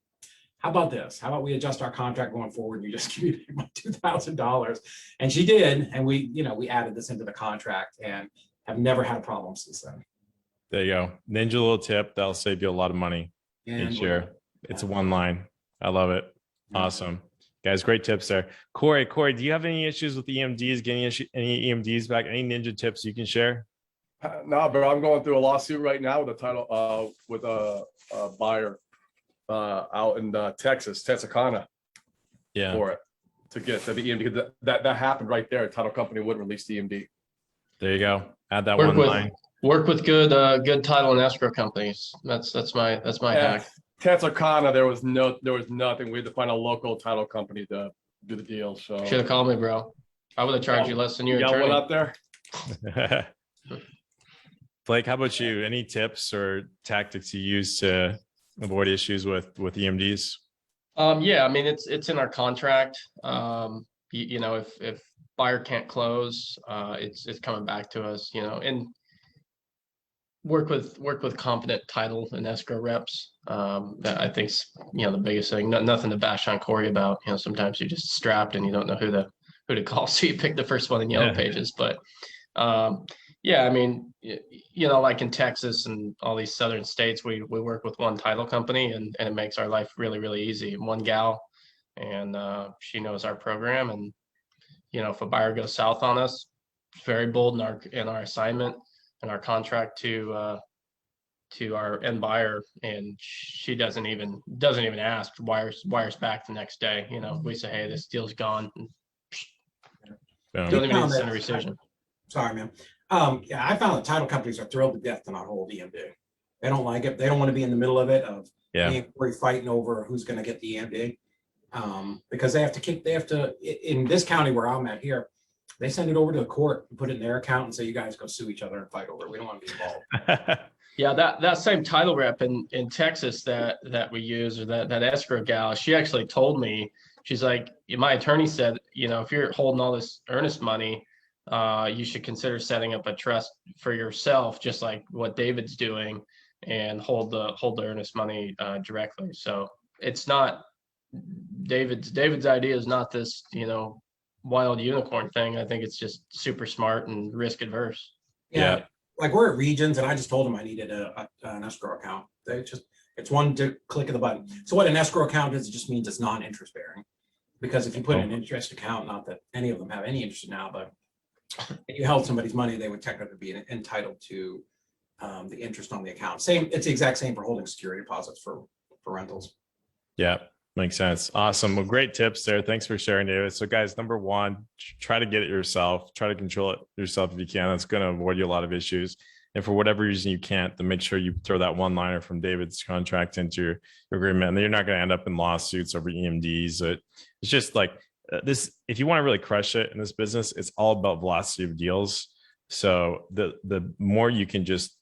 how about this? How about we adjust our contract going forward and you just give me my $2,000? And she did. And we, we added this into the contract and have never had a problem since then. There you go. Ninja little tip. That'll save you a lot of money And each year. It's one line. I love it. Awesome. Guys, great tips there. Corey, do you have any issues with EMDs, getting any EMDs back? Any ninja tips you can share? No, but I'm going through a lawsuit right now with a title, with a buyer out in Texas, Texarkana, for it to get to the EMD. Because that happened right there. A title company wouldn't release the EMD. There you go. Add that Work one line. Work with good title and escrow companies. That's my hack. Texarkana, there was nothing. We had to find a local title company to do the deal. So Should have called me, bro. I would have charged you less than your got attorney. one out there. Blake, how about you? Any tips or tactics you use to avoid issues with EMDs? Yeah, I mean it's in our contract. If buyer can't close, it's coming back to us. And work with competent title and escrow reps. That I think's the biggest thing. Nothing to bash on Corey about. Sometimes you're just strapped and you don't know who to call, so you pick the first one in Yellow Pages. But yeah, I mean, like in Texas and all these southern states, we work with one title company, and it makes our life really, really easy. One gal, and she knows our program, and if a buyer goes south on us, very bold in our assignment and our contract to our end buyer, and she doesn't even ask. Wires back the next day. We say, hey, this deal's gone. Don't even need to send a rescission. Sorry, man. Yeah, I found that title companies are thrilled to death to not hold EMD. They don't like it. They don't want to be in the middle of it, of fighting over who's going to get the EMD. Because they have to, in this county where I'm at here, they send it over to the court and put it in their account and say, you guys go sue each other and fight over it. We don't want to be involved. Yeah, that same title rep in Texas that we use, or that escrow gal, she actually told me, she's like, my attorney said, if you're holding all this earnest money, you should consider setting up a trust for yourself, just like what David's doing, and hold the earnest money directly. So it's not David's idea is not this, wild unicorn thing. I think it's just super smart and risk adverse. Yeah. Like we're at Regions, and I just told them I needed an escrow account. It's one click of the button. So what an escrow account is, it just means it's non-interest bearing. Because if you put an interest account, not that any of them have any interest now, but if you held somebody's money, they would technically be entitled to the interest on the account. It's the exact same for holding security deposits for rentals. Yeah, makes sense. Awesome. Well, great tips there. Thanks for sharing, David. So guys, number one, try to get it yourself. Try to control it yourself if you can. That's going to avoid you a lot of issues. And for whatever reason you can't, then make sure you throw that one liner from David's contract into your agreement. And then you're not going to end up in lawsuits over EMDs. It's just like this. If you want to really crush it in this business, it's all about velocity of deals. So the more you can just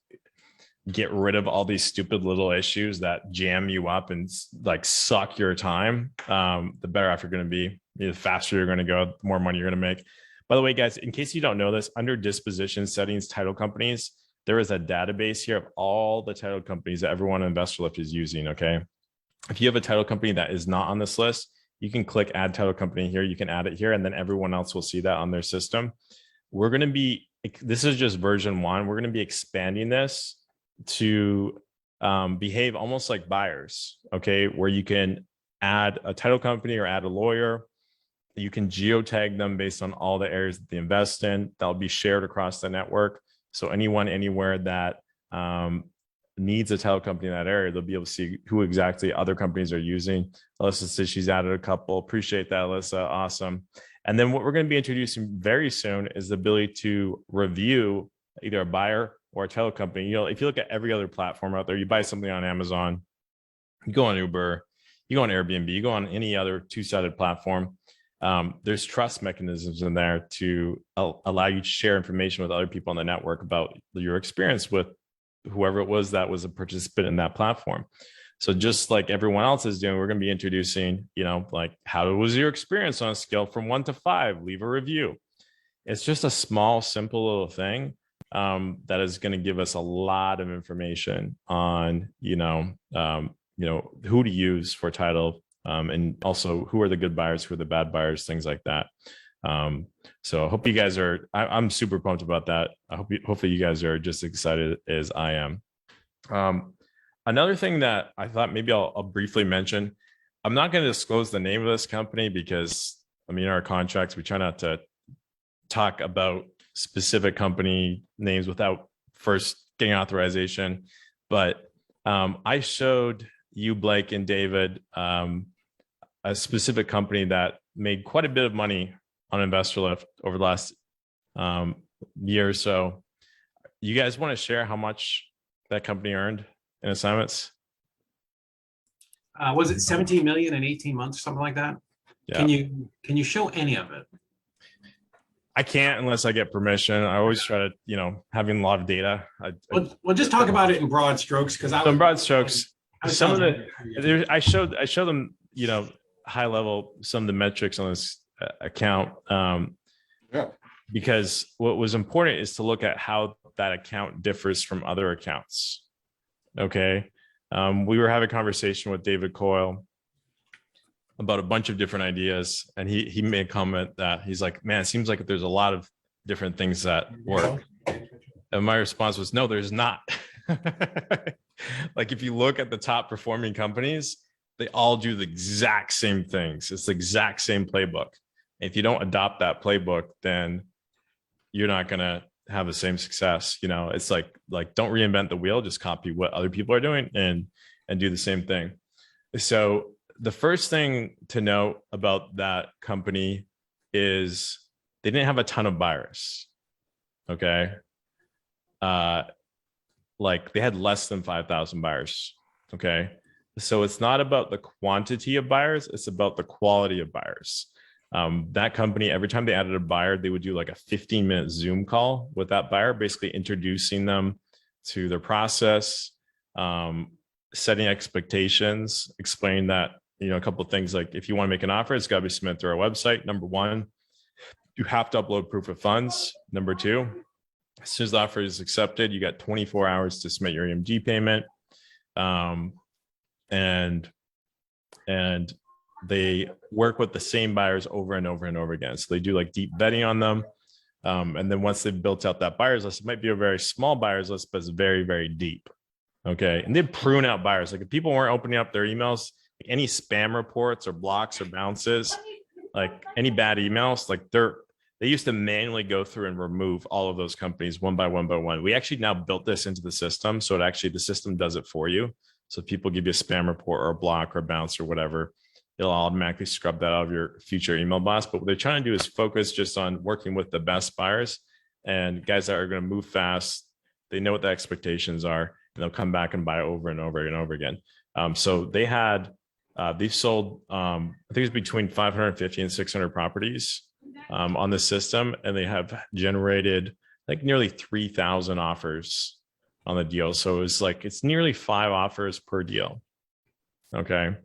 get rid of all these stupid little issues that jam you up and like suck your time, the better off you're going to be. The faster you're going to go, the more money you're going to make. By the way, guys, in case you don't know this, under disposition settings, title companies, there is a database here of all the title companies that everyone in InvestorLift is using. Okay. If you have a title company that is not on this list, you can click add title company here. You can add it here, and then everyone else will see that on their system. We're going to be, this is just version 1. We're going to be expanding this to behave almost like buyers. Okay. Where you can add a title company or add a lawyer. You can geotag them based on all the areas that they invest in. That'll be shared across the network. So anyone, anywhere that needs a title company in that area, they'll be able to see who exactly other companies are using. Alyssa says she's added a couple. Appreciate that, Alyssa. Awesome. And then what we're going to be introducing very soon is the ability to review either a buyer or a title company. If you look at every other platform out there, you buy something on Amazon, you go on Uber, you go on Airbnb, you go on any other two-sided platform. There's trust mechanisms in there to allow you to share information with other people on the network about your experience with whoever it was that was a participant in that platform. So just like everyone else is doing, we're going to be introducing, like, how was your experience on a scale from 1 to 5? Leave a review. It's just a small, simple little thing that is going to give us a lot of information on, who to use for title and also who are the good buyers, who are the bad buyers, things like that. So I hope you guys are, I'm super pumped about that. Hopefully you guys are just excited as I am. Another thing that I thought maybe I'll briefly mention, I'm not going to disclose the name of this company because I mean, in our contracts, we try not to talk about specific company names without first getting authorization. But I showed you, Blake and David, a specific company that made quite a bit of money on InvestorLift over the last year or so. You guys want to share how much that company earned in assignments? Was it 17 million in 18 months, something like that? Yeah. Can you show any of it? I can't unless I get permission. I always try to, having a lot of data. We'll just talk about it in broad strokes because in broad strokes, some of the I showed them, high level some of the metrics on this account. Because what was important is to look at how that account differs from other accounts. Okay. We were having a conversation with David Coyle about a bunch of different ideas. And he made a comment that he's like, man, it seems like there's a lot of different things that work. And my response was, no, there's not. Like if you look at the top performing companies, they all do the exact same things. It's the exact same playbook. If you don't adopt that playbook, then you're not going to have the same success. It's like don't reinvent the wheel, just copy what other people are doing and do the same thing. So the first thing to note about that company is they didn't have a ton of buyers. Okay. Like they had less than 5,000 buyers. Okay. So it's not about the quantity of buyers, it's about the quality of buyers. That company, every time they added a buyer, they would do like a 15-minute Zoom call with that buyer, basically introducing them to their process, setting expectations, explaining that, a couple of things like if you want to make an offer, it's got to be submitted through our website. Number one, you have to upload proof of funds. Number two, as soon as the offer is accepted, you got 24 hours to submit your EMD payment. And they work with the same buyers over and over and over again. So they do like deep vetting on them. And then once they've built out that buyers list, it might be a very small buyers list, but it's very, very deep. Okay. And they prune out buyers. Like if people weren't opening up their emails, any spam reports or blocks or bounces, like any bad emails, like they used to manually go through and remove all of those companies one by one by one. We actually now built this into the system. So the system does it for you. So if people give you a spam report or a block or a bounce or whatever, it'll automatically scrub that out of your future email box. But what they're trying to do is focus just on working with the best buyers and guys that are going to move fast. They know what the expectations are, and they'll come back and buy over and over and over again. So they've sold, I think it's between 550 and 600 properties on the system, and they have generated like nearly 3,000 offers on the deal. So it's nearly 5 offers per deal. Okay.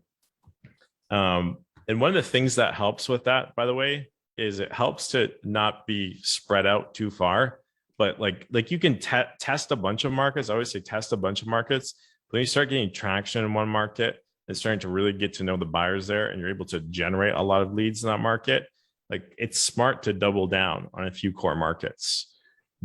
And one of the things that helps with that, by the way, is it helps to not be spread out too far, but like you can test a bunch of markets. I always say test a bunch of markets. But when you start getting traction in one market and starting to really get to know the buyers there, and you're able to generate a lot of leads in that market, like it's smart to double down on a few core markets,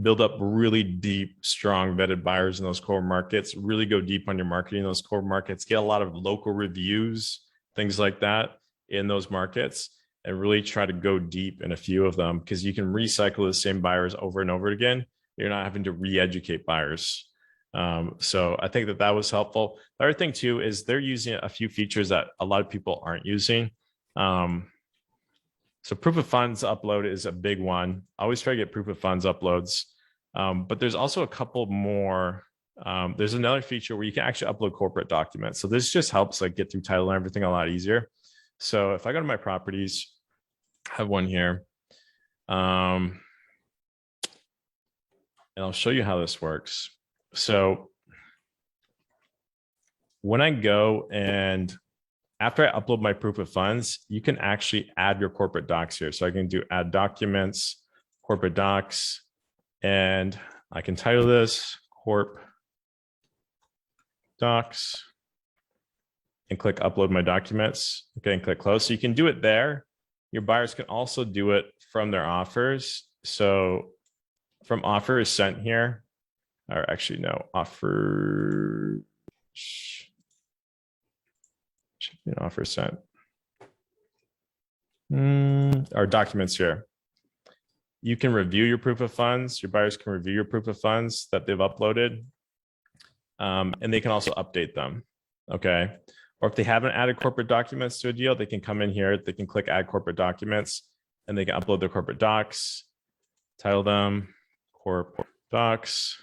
build up really deep, strong vetted buyers in those core markets, really go deep on your marketing in those core markets, get a lot of local reviews, things like that in those markets, and really try to go deep in a few of them, because you can recycle the same buyers over and over again. You're not having to re-educate buyers. So I think that was helpful. The other thing too is they're using a few features that a lot of people aren't using. So proof of funds upload is a big one. I always try to get proof of funds uploads, but there's also a couple more. There's another feature where you can actually upload corporate documents. So this just helps like get through title and everything a lot easier. So if I go to my properties, I have one here. And I'll show you how this works. So when I go and after I upload my proof of funds, you can actually add your corporate docs here. So I can do add documents, corporate docs, and I can title this corp docs. and click upload my documents. Okay, and click close. So you can do it there. Your buyers can also do it from their offers. So from offers sent here, or actually no, offer, should be an offer sent. Our documents here. You can review your proof of funds. Your buyers can review your proof of funds that they've uploaded. And they can also update them. Okay. Or if they haven't added corporate documents to a deal, they can come in here, they can click add corporate documents and they can upload their corporate docs, title them corporate docs.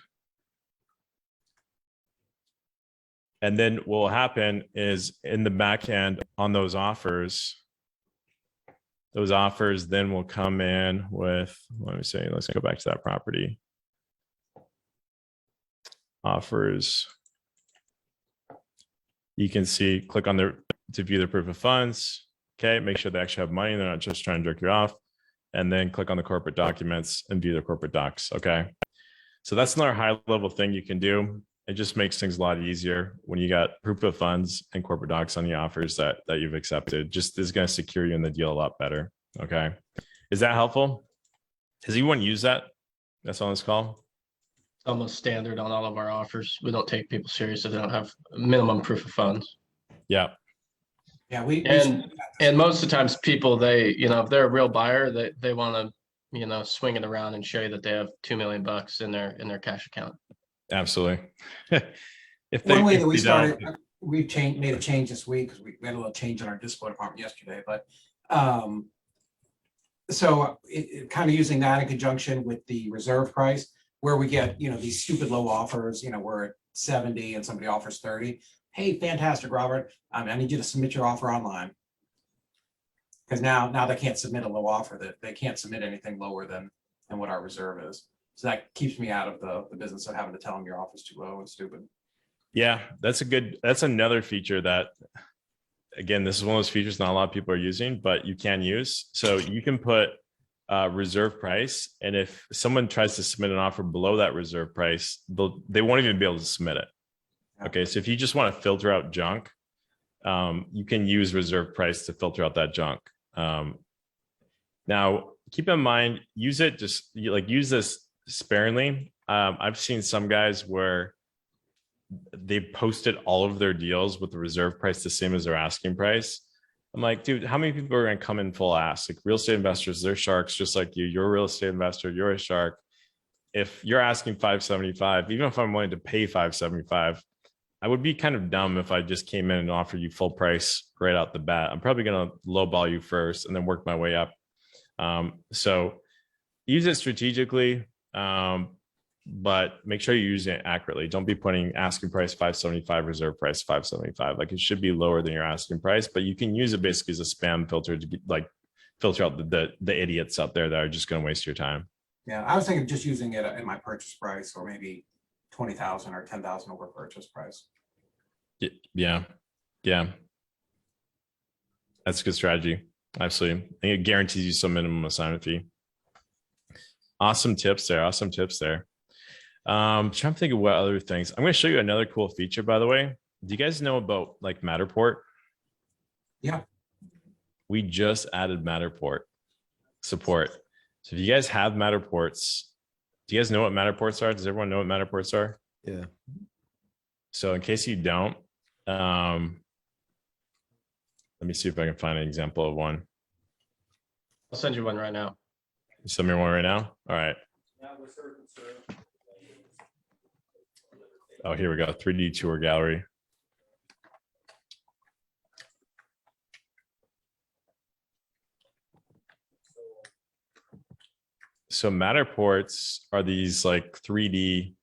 And then what will happen is in the back end on those offers then will come in with, let me say, let's go back to that property. Offers. You can see, click on to view the proof of funds. Okay, make sure they actually have money. They're not just trying to jerk you off. And then click on the corporate documents and view the corporate docs. Okay. So that's another high level thing you can do. It just makes things a lot easier when you got proof of funds and corporate docs on the offers that you've accepted. Just is going to secure you in the deal a lot better. Okay. Is that helpful? Has anyone used that? That's on this call? It's almost standard on all of our offers. We don't take people serious if they don't have minimum proof of funds. Yeah. Yeah, and most of the times people, they, you know, if they're a real buyer, they want to, you know, swing it around and show you that they have $2 million in their cash account. Absolutely. One way that we started, we've made a change this week because we had a little change in our display department yesterday, but so kind of using that in conjunction with the reserve price, where we get, you know, these stupid low offers, you know, we're at 70 and somebody offers 30. Hey, fantastic, Robert. I need you to submit your offer online. Because now they can't submit a low offer, that they can't submit anything lower than what our reserve is. So that keeps me out of the business of having to tell them your offer's too low and stupid. Yeah, that's another feature that, again, this is one of those features not a lot of people are using, but you can use. So you can put reserve price, and if someone tries to submit an offer below that reserve price, they won't even be able to submit it. Okay, so if you just want to filter out junk, you can use reserve price to filter out that junk. Now, keep in mind, use this sparingly. I've seen some guys where they posted all of their deals with the reserve price the same as their asking price. I'm like, dude, how many people are going to come in full ass? Like, real estate investors, they're sharks just like you. You're a real estate investor, you're a shark. If you're asking 575, even if I'm willing to pay 575, I would be kind of dumb if I just came in and offered you full price right out the bat. I'm probably going to lowball you first and then work my way up. So use it strategically, but make sure you're using it accurately. Don't be putting asking price 575, reserve price 575. Like, it should be lower than your asking price, but you can use it basically as a spam filter to filter out the idiots out there that are just going to waste your time. Yeah, I was thinking just using it in my purchase price, or maybe 20,000 or 10,000 over purchase price. Yeah. That's a good strategy. Absolutely. I think it guarantees you some minimum assignment fee. Awesome tips there. Trying to think of what other things. I'm going to show you another cool feature, by the way. Do you guys know about like Matterport? Yeah. We just added Matterport support. So if you guys have Matterports, do you guys know what Matterports are? Does everyone know what Matterports are? Yeah. So in case you don't, let me see if I can find an example of one. I'll send you one right now. You send me one right now? All right. Oh, here we go. 3D tour gallery. So Matterports are these like 3D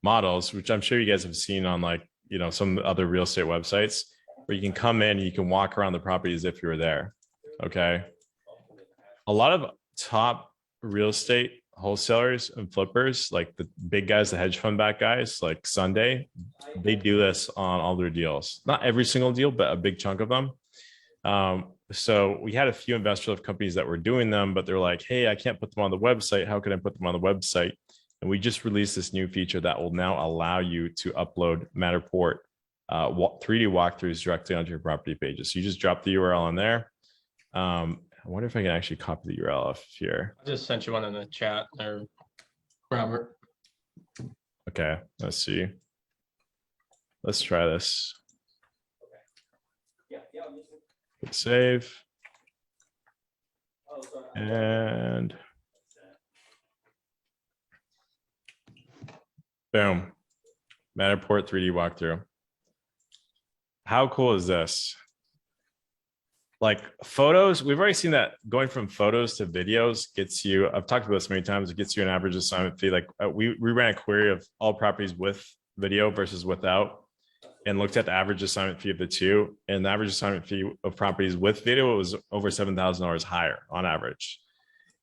models, which I'm sure you guys have seen on like, you know, some other real estate websites, where you can come in and you can walk around the property as if you were there. Okay. A lot of top real estate wholesalers and flippers, like the big guys, the hedge fund back guys, like Sunday, they do this on all their deals. Not every single deal, but a big chunk of them. So we had a few InvestorLift companies that were doing them, but they're like, hey, I can't put them on the website. How can I put them on the website? And we just released this new feature that will now allow you to upload Matterport 3D walkthroughs directly onto your property pages. So you just drop the URL in there. I wonder if I can actually copy the URL off here. I just sent you one in the chat there, Robert. Okay, let's see. Let's try this. Hit save. And boom. Matterport 3D walkthrough. How cool is this? Like photos, we've already seen that going from photos to videos gets you, I've talked about this many times, it gets you an average assignment fee. Like we ran a query of all properties with video versus without, and looked at the average assignment fee of the two. And the average assignment fee of properties with video was over $7,000 higher on average.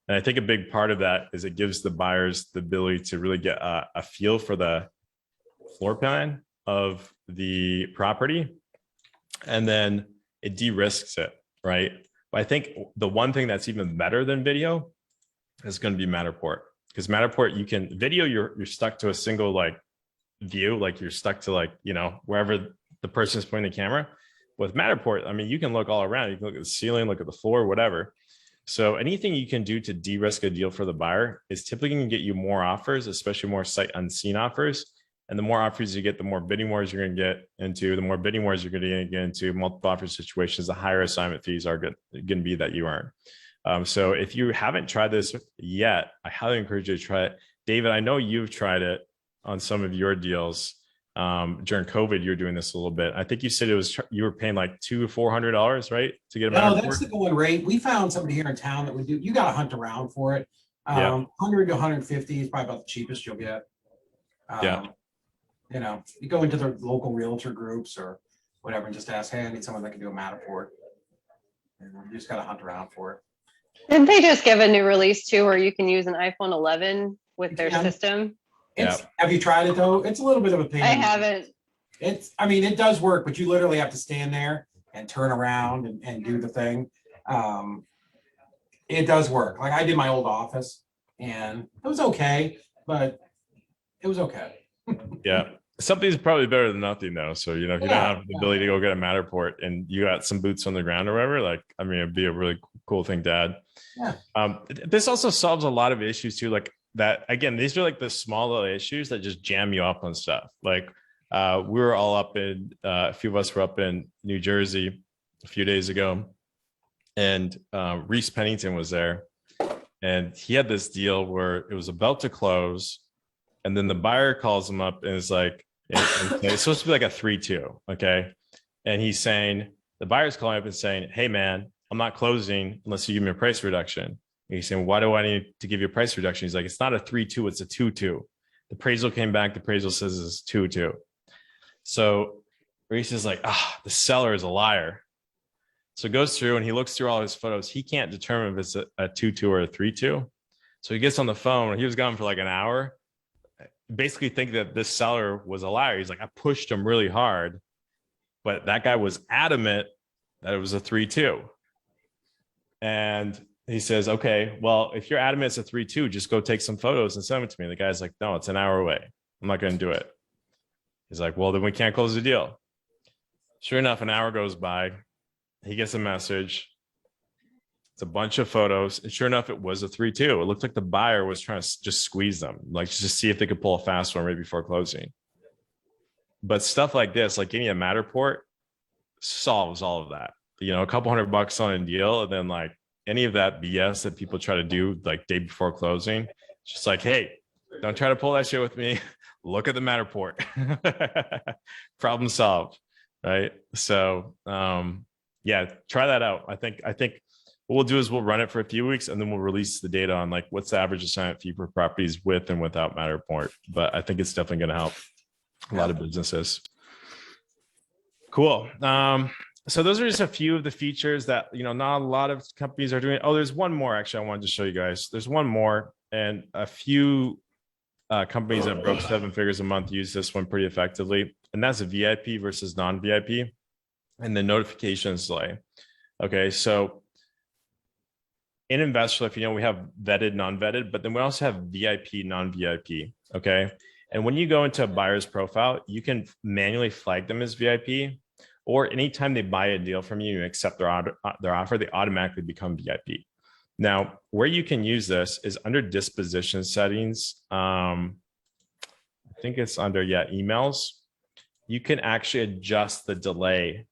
And I think a big part of that is it gives the buyers the ability to really get a feel for the floor plan of the property. And then it de-risks it, right? But I think the one thing that's even better than video is going to be Matterport, because Matterport, you can video, you're stuck to a single like view, like you're stuck to like, you know, wherever the person is pointing the camera. With Matterport, I mean, you can look all around. You can look at the ceiling, look at the floor, whatever. So anything you can do to de-risk a deal for the buyer is typically going to get you more offers, especially more sight unseen offers. And the more offers you get, the more bidding wars you're going to get into. The more bidding wars you're going to get into multiple offer situations, the higher assignment fees are going to be that you earn. So if you haven't tried this yet, I highly encourage you to try it. David, I know you've tried it on some of your deals. During COVID, you're doing this a little bit. I think you said it was, you were paying like $200-400, right? To get a No, that's the going rate. We found somebody here in town that would do, you got to hunt around for it. 100 to 150 is probably about the cheapest you'll get. You know, you go into the local realtor groups or whatever and just ask, hey, I need someone that can do a Matterport. And you just got to hunt around for it. Didn't they just give a new release too, where you can use an iPhone 11 with their system? Have you tried it though? It's a little bit of a pain. I haven't. I mean, it does work, but you literally have to stand there and turn around and do the thing. It does work. Like I did my old office and it was okay, but it was okay. Yeah. Something's probably better than nothing though. So, you know, if you don't have the ability to go get a Matterport and you got some boots on the ground or whatever, like, I mean, it'd be a really cool thing to add. Yeah. This also solves a lot of issues too. Like that, again, these are like the small little issues that just jam you up on stuff. Like we were all up in, a few of us were up in New Jersey a few days ago, and Reese Pennington was there, and he had this deal where it was about to close. And then the buyer calls him up and is like, it's supposed to be like a 3-2. Okay. And he's saying, the buyer's calling up and saying, hey man, I'm not closing unless you give me a price reduction. And he's saying, why do I need to give you a price reduction? He's like, it's not a 3-2, it's a 2-2. The appraisal came back. The appraisal says it's 2-2. So Reese is like, the seller is a liar. So it goes through and he looks through all his photos. He can't determine if it's a 2-2 or a 3-2. So he gets on the phone. He was gone for like an hour. Basically think that this seller was a liar. He's like, I pushed him really hard, but that guy was adamant that it was a 3-2. And he says, okay, well, if you're adamant it's a 3-2, just go take some photos and send them to me. The guy's like, no, it's an hour away. I'm not going to do it. He's like, well, then we can't close the deal. Sure enough, an hour goes by. He gets a message. It's a bunch of photos. And sure enough, it was a 3-2. It looked like the buyer was trying to just squeeze them, like just to see if they could pull a fast one right before closing. But stuff like this, like getting a Matterport, solves all of that. You know, a couple $100 on a deal, and then like any of that BS that people try to do like day before closing, it's just like, hey, don't try to pull that shit with me. Look at the Matterport. Problem solved, right? So yeah, try that out. I think what we'll do is we'll run it for a few weeks and then we'll release the data on like what's the average assignment fee for properties with and without Matterport. But I think it's definitely going to help a lot of businesses. Cool. So those are just a few of the features that, you know, not a lot of companies are doing. Oh, there's one more actually I wanted to show you guys. There's one more, and a few companies that broke 7 figures a month use this one pretty effectively. And that's a VIP versus non-VIP and the notifications delay. Okay, so in InvestorLift, you know, we have vetted, non-vetted, but then we also have VIP, non-VIP. Okay. And when you go into a buyer's profile, you can manually flag them as VIP, or anytime they buy a deal from you, you accept their offer, they automatically become VIP. Now, where you can use this is under disposition settings. I think it's under, emails. You can actually adjust the delay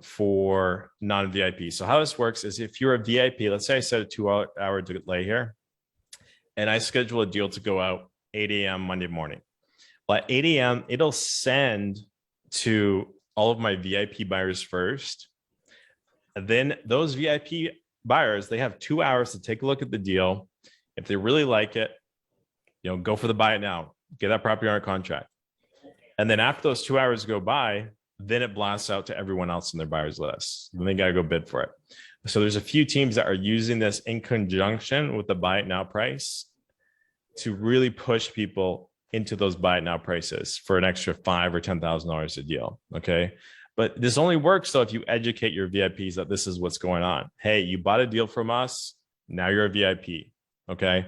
for non-VIP. So how this works is if you're a VIP, let's say I set a 2-hour delay here, and I schedule a deal to go out 8 a.m. Monday morning. Well, at 8 a.m., it'll send to all of my VIP buyers first. And then those VIP buyers, they have 2 hours to take a look at the deal. If they really like it, go for the buy it now, get that property under contract. And then after those 2 hours go by, then it blasts out to everyone else in their buyers list. Then they got to go bid for it. So there's a few teams that are using this in conjunction with the buy it now price to really push people into those buy it now prices for an extra $5,000 or $10,000 a deal. Okay. But this only works though if you educate your VIPs that this is what's going on. Hey, you bought a deal from us. Now you're a VIP. Okay.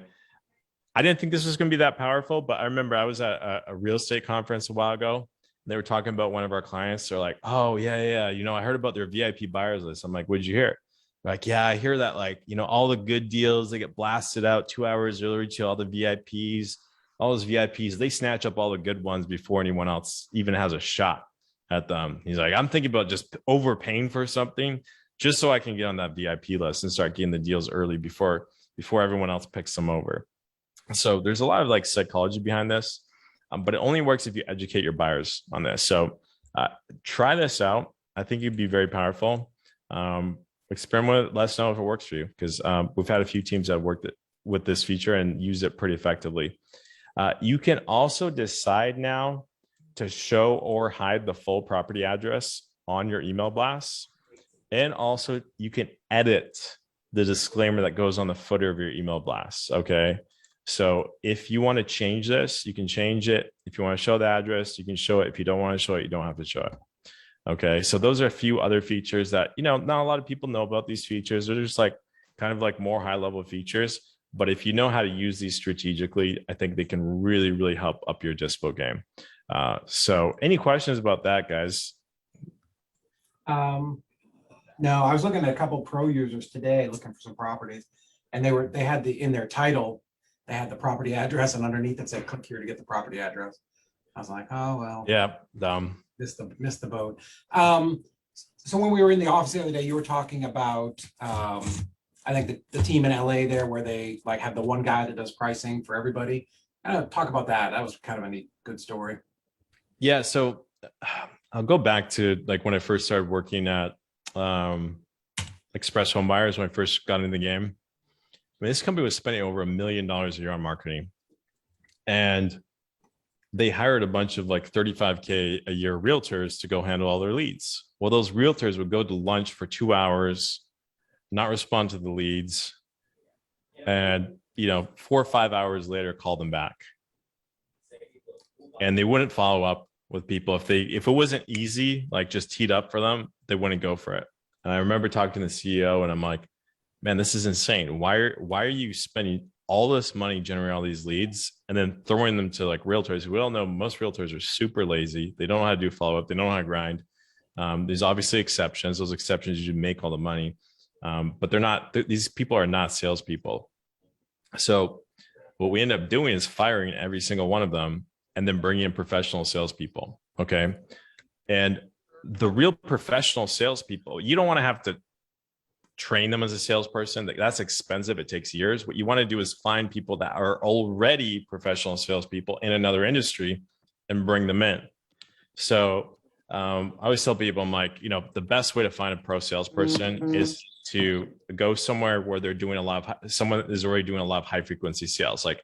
I didn't think this was going to be that powerful, but I remember I was at a real estate conference a while ago. They were talking about one of our clients. They're like, oh, yeah. I heard about their VIP buyers list. I'm like, what'd you hear? They're like, yeah, I hear that, all the good deals, they get blasted out 2 hours earlier to all the VIPs, all those VIPs, they snatch up all the good ones before anyone else even has a shot at them. He's like, I'm thinking about just overpaying for something just so I can get on that VIP list and start getting the deals early before everyone else picks them over. So there's a lot of psychology behind this, but it only works if you educate your buyers on this. So try this out. I think it'd be very powerful. Experiment with it. Let us know if it works for you, because we've had a few teams that have worked with this feature and used it pretty effectively. You can also decide now to show or hide the full property address on your email blasts. And also you can edit the disclaimer that goes on the footer of your email blasts. Okay. So if you want to change this, you can change it. If you want to show the address, you can show it. If you don't want to show it, you don't have to show it. Okay. So those are a few other features that, not a lot of people know about these features. They're just kind of more high level features. But if you know how to use these strategically, I think they can really, really help up your dispo game. So any questions about that, guys? No, I was looking at a couple pro users today looking for some properties, and they had in their title, they had the property address, and underneath it said click here to get the property address. I was like, oh well. Yeah, dumb. Missed the boat. So when we were in the office the other day, you were talking about I think the team in LA there where they have the one guy that does pricing for everybody. Talk about that. That was kind of a neat, good story. Yeah, so I'll go back to when I first started working at Express Home Buyers, when I first got into the game. I mean, this company was spending over $1 million a year on marketing, and they hired a bunch of $35K a year realtors to go handle all their leads. Well, those realtors would go to lunch for 2 hours, not respond to the leads, and 4 or 5 hours later call them back, and they wouldn't follow up with people. If it wasn't easy, just teed up for them, they wouldn't go for it. And I remember talking to the CEO, and I'm like, man, this is insane. Why are you spending all this money generating all these leads and then throwing them to realtors? We all know most realtors are super lazy. They don't know how to do follow-up. They don't know how to grind. There's obviously exceptions. Those exceptions usually make all the money, but they're not. These people are not salespeople. So what we end up doing is firing every single one of them and then bringing in professional salespeople. Okay. And the real professional salespeople, you don't want to have to train them as a salesperson. That's expensive. It takes years. What you want to do is find people that are already professional salespeople in another industry and bring them in. So I always tell people, I'm like, the best way to find a pro salesperson is to go somewhere where they're doing someone is already doing a lot of high frequency sales, like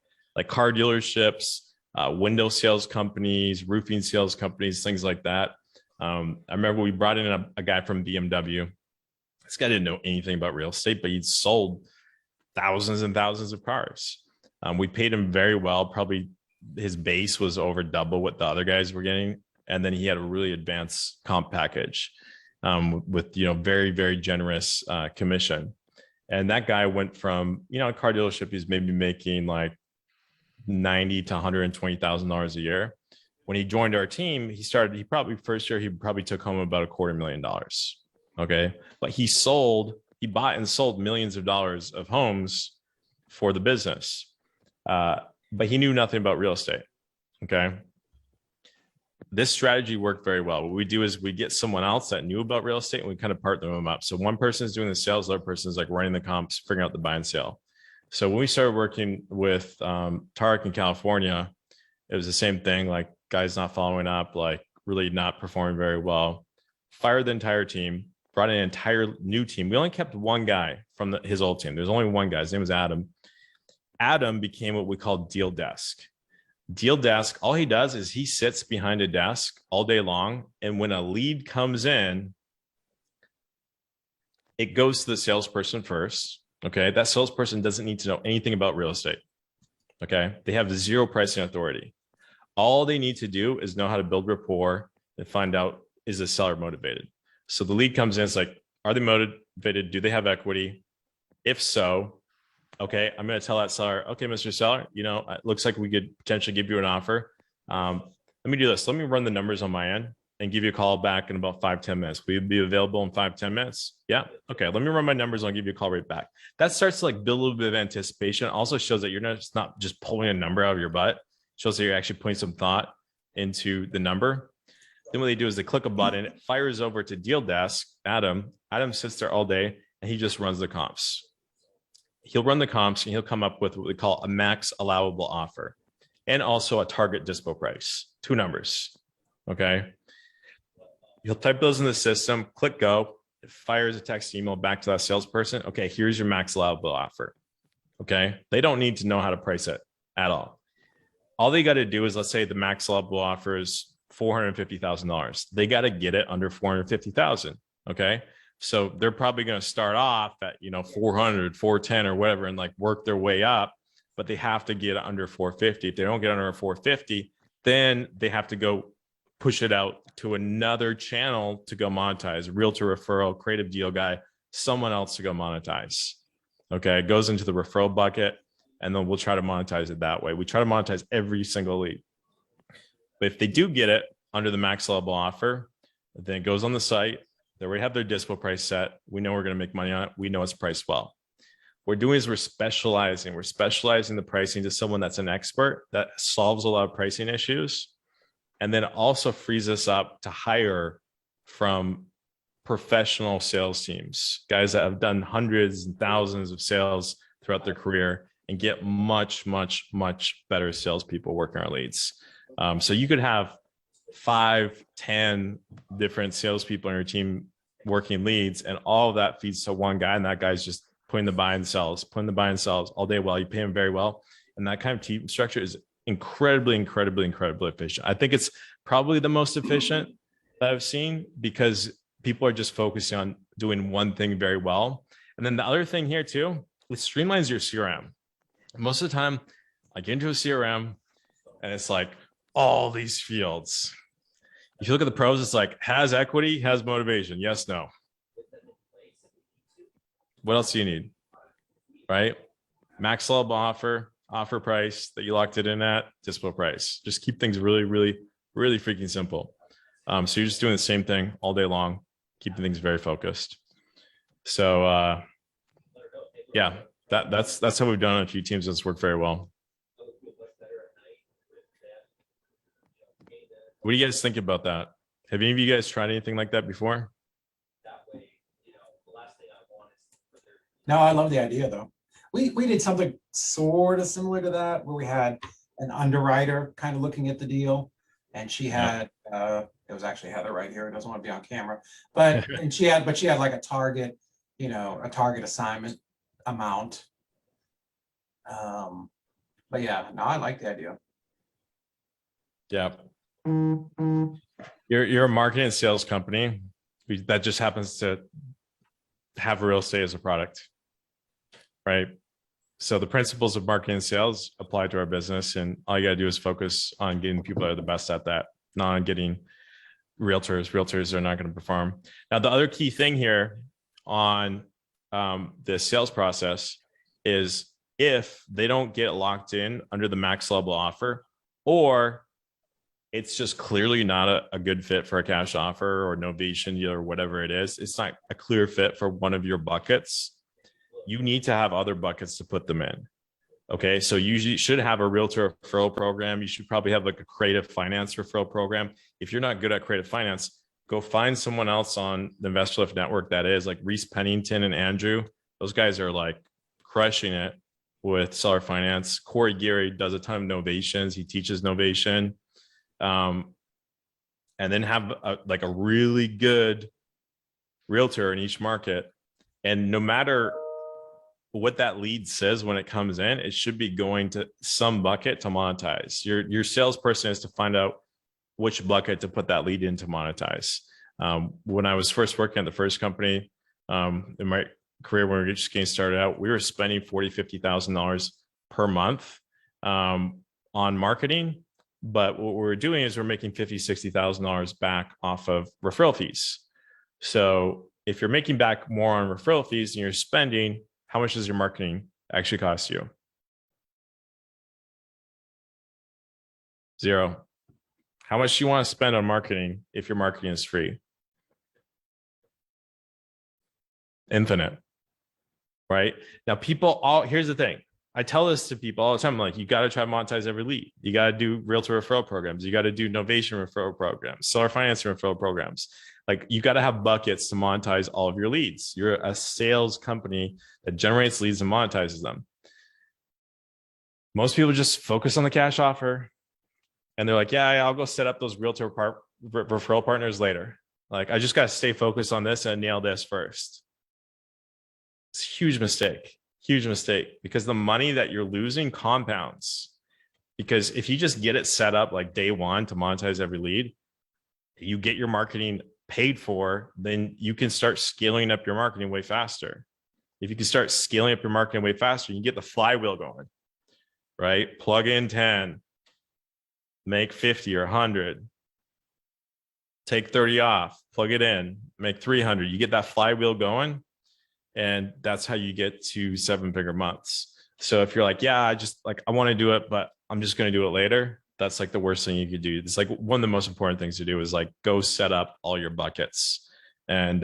car dealerships, window sales companies, roofing sales companies, things like that. I remember we brought in a guy from BMW. This guy didn't know anything about real estate, but he'd sold thousands and thousands of cars. We paid him very well. Probably his base was over double what the other guys were getting. And then he had a really advanced comp package with, very, very generous commission. And that guy went from, a car dealership, he's maybe making $90 to $120,000 a year. When he joined our team, he probably first year, he probably took home about $250,000. Okay. But he bought and sold millions of dollars of homes for the business. But he knew nothing about real estate. Okay. This strategy worked very well. What we do is we get someone else that knew about real estate and we kind of partner them up. So one person is doing the sales, the other person is like running the comps, figuring out the buy and sell. So when we started working with Tarek in California, it was the same thing, like guys not following up, like really not performing very well. Fired the entire team, brought in an entire new team. We only kept one guy from his old team. There's only one guy. His name was Adam. Adam became what we call deal desk. Deal desk, all he does is he sits behind a desk all day long. And when a lead comes in, it goes to the salesperson first. Okay. That salesperson doesn't need to know anything about real estate. Okay. They have zero pricing authority. All they need to do is know how to build rapport and find out, is the seller motivated? So the lead comes in, it's like, are they motivated? Do they have equity? If so, okay, I'm going to tell that seller, okay, Mr. Seller, it looks like we could potentially give you an offer. Let me do this. Let me run the numbers on my end and give you a call back in about 5-10 minutes. Will you be available in 5-10 minutes? Yeah. Okay. Let me run my numbers. I'll give you a call right back. That starts to like build a little bit of anticipation. It also shows that you're not just pulling a number out of your butt. It shows that you're actually putting some thought into the number. Then what they do is they click a button, it fires over to deal desk, Adam. Adam sits there all day and he just runs the comps. He'll run the comps and he'll come up with what we call a max allowable offer and also a target dispo price, 2 numbers. Okay. He'll type those in the system, click go, it fires a text email back to that salesperson. Okay, here's your max allowable offer. Okay. They don't need to know how to price it at all. All they got to do is, let's say the max allowable offer is $450,000. They got to get it under $450,000. Okay. So they're probably going to start off at, 400, 410 or whatever, and like work their way up, but they have to get under 450. If they don't get under 450, then they have to go push it out to another channel to go monetize, realtor referral, creative deal guy, someone else to go monetize. Okay. It goes into the referral bucket and then we'll try to monetize it that way. We try to monetize every single lead. But if they do get it under the max level offer, then it goes on the site. They already have their dispo price set. We know we're going to make money on it. We know it's priced well. What we're doing is we're specializing the pricing to someone that's an expert that solves a lot of pricing issues. And then it also frees us up to hire from professional sales teams, guys that have done hundreds and thousands of sales throughout their career and get much, much, much better salespeople working our leads. So you could have 5, 10 different salespeople on your team working leads, and all of that feeds to one guy, and that guy's just putting the buy and sells all day while you pay him very well. And that kind of team structure is incredibly efficient. I think it's probably the most efficient that I've seen because people are just focusing on doing one thing very well. And then the other thing here too, it streamlines your CRM. Most of the time I get into a CRM and it's like all these fields. If you look at the pros, it's like has equity, has motivation. Yes, no. What else do you need? Right? Max level offer price that you locked it in at, dispo price. Just keep things really freaking simple. So you're just doing the same thing all day long, keeping things very focused. So yeah, that's how we've done it on a few teams. That's worked very well. What do you guys think about that? Have any of you guys tried anything like that before? No, I love the idea though. We did something sort of similar to that where we had an underwriter kind of looking at the deal, and she had it was actually Heather right here. It doesn't want to be on camera, but she had like a target, a target assignment amount. But yeah, no, I like the idea. Yeah. You're a marketing and sales company that just happens to have real estate as a product, right? So the principles of marketing and sales apply to our business, and all you got to do is focus on getting people that are the best at that, not on getting realtors. Realtors are not going to perform. Now, the other key thing here on the sales process is if they don't get locked in under the max level offer, or it's just clearly not a good fit for a cash offer or Novation or whatever it is. It's not a clear fit for one of your buckets. You need to have other buckets to put them in. Okay, so you should have a realtor referral program. You should probably have like a creative finance referral program. If you're not good at creative finance, go find someone else on the InvestorLift network that is, like Reese Pennington and Andrew. Those guys are like crushing it with seller finance. Corey Geary does a ton of Novations. He teaches Novation. And then have like a really good realtor in each market. And no matter what that lead says when it comes in, it should be going to some bucket to monetize. Your salesperson is to find out which bucket to put that lead in to monetize. When I was first working at the first company in my career, when we were just getting started out, we were spending $40,000, $50,000 per month on marketing. But what we're doing is we're making $50,000, $60,000 back off of referral fees. So if you're making back more on referral fees and you're spending, how much does your marketing actually cost you? Zero. How much do you want to spend on marketing if your marketing is free? Infinite, right? Now here's the thing. I tell this to people all the time, like, you got to try to monetize every lead. You got to do realtor referral programs. You got to do Novation referral programs, seller financing referral programs. Like, you got to have buckets to monetize all of your leads. You're a sales company that generates leads and monetizes them. Most people just focus on the cash offer and they're like, yeah, I'll go set up those realtor referral partners later. Like, I just got to stay focused on this and nail this first. It's a huge mistake. Huge mistake, because the money that you're losing compounds. Because if you just get it set up like day one to monetize every lead, you get your marketing paid for, then you can start scaling up your marketing way faster. If you can start scaling up your marketing way faster, you can get the flywheel going, right? Plug in 10, make 50 or 100, take 30 off, plug it in, make 300. You get that flywheel going. And that's how you get to 7-figure months. So if you're like, yeah, I want to do it, but I'm just going to do it later, that's like the worst thing you could do. It's like one of the most important things to do is like go set up all your buckets and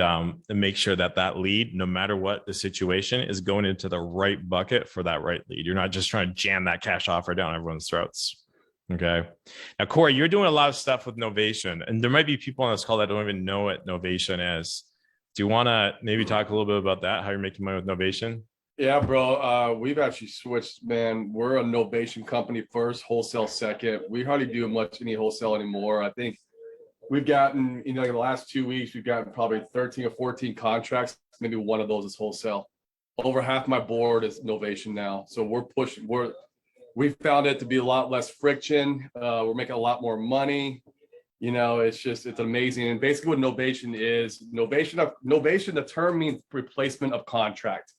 make sure that that lead, no matter what the situation, is going into the right bucket for that right lead. You're not just trying to jam that cash offer down everyone's throats. Okay. Now, Corey, you're doing a lot of stuff with Novation, and there might be people on this call that don't even know what Novation is. Do you want to maybe talk a little bit about that, how you're making money with Novation? Yeah, bro. We've actually switched, man. We're a Novation company first, wholesale second. We hardly do much any wholesale anymore. I think we've gotten, in the last 2 weeks, we've gotten probably 13 or 14 contracts. Maybe one of those is wholesale. Over half my board is Novation now. So we're pushing, we found it to be a lot less friction. We're making a lot more money. It's amazing. And basically what Novation is, Novation, the term means replacement of contract.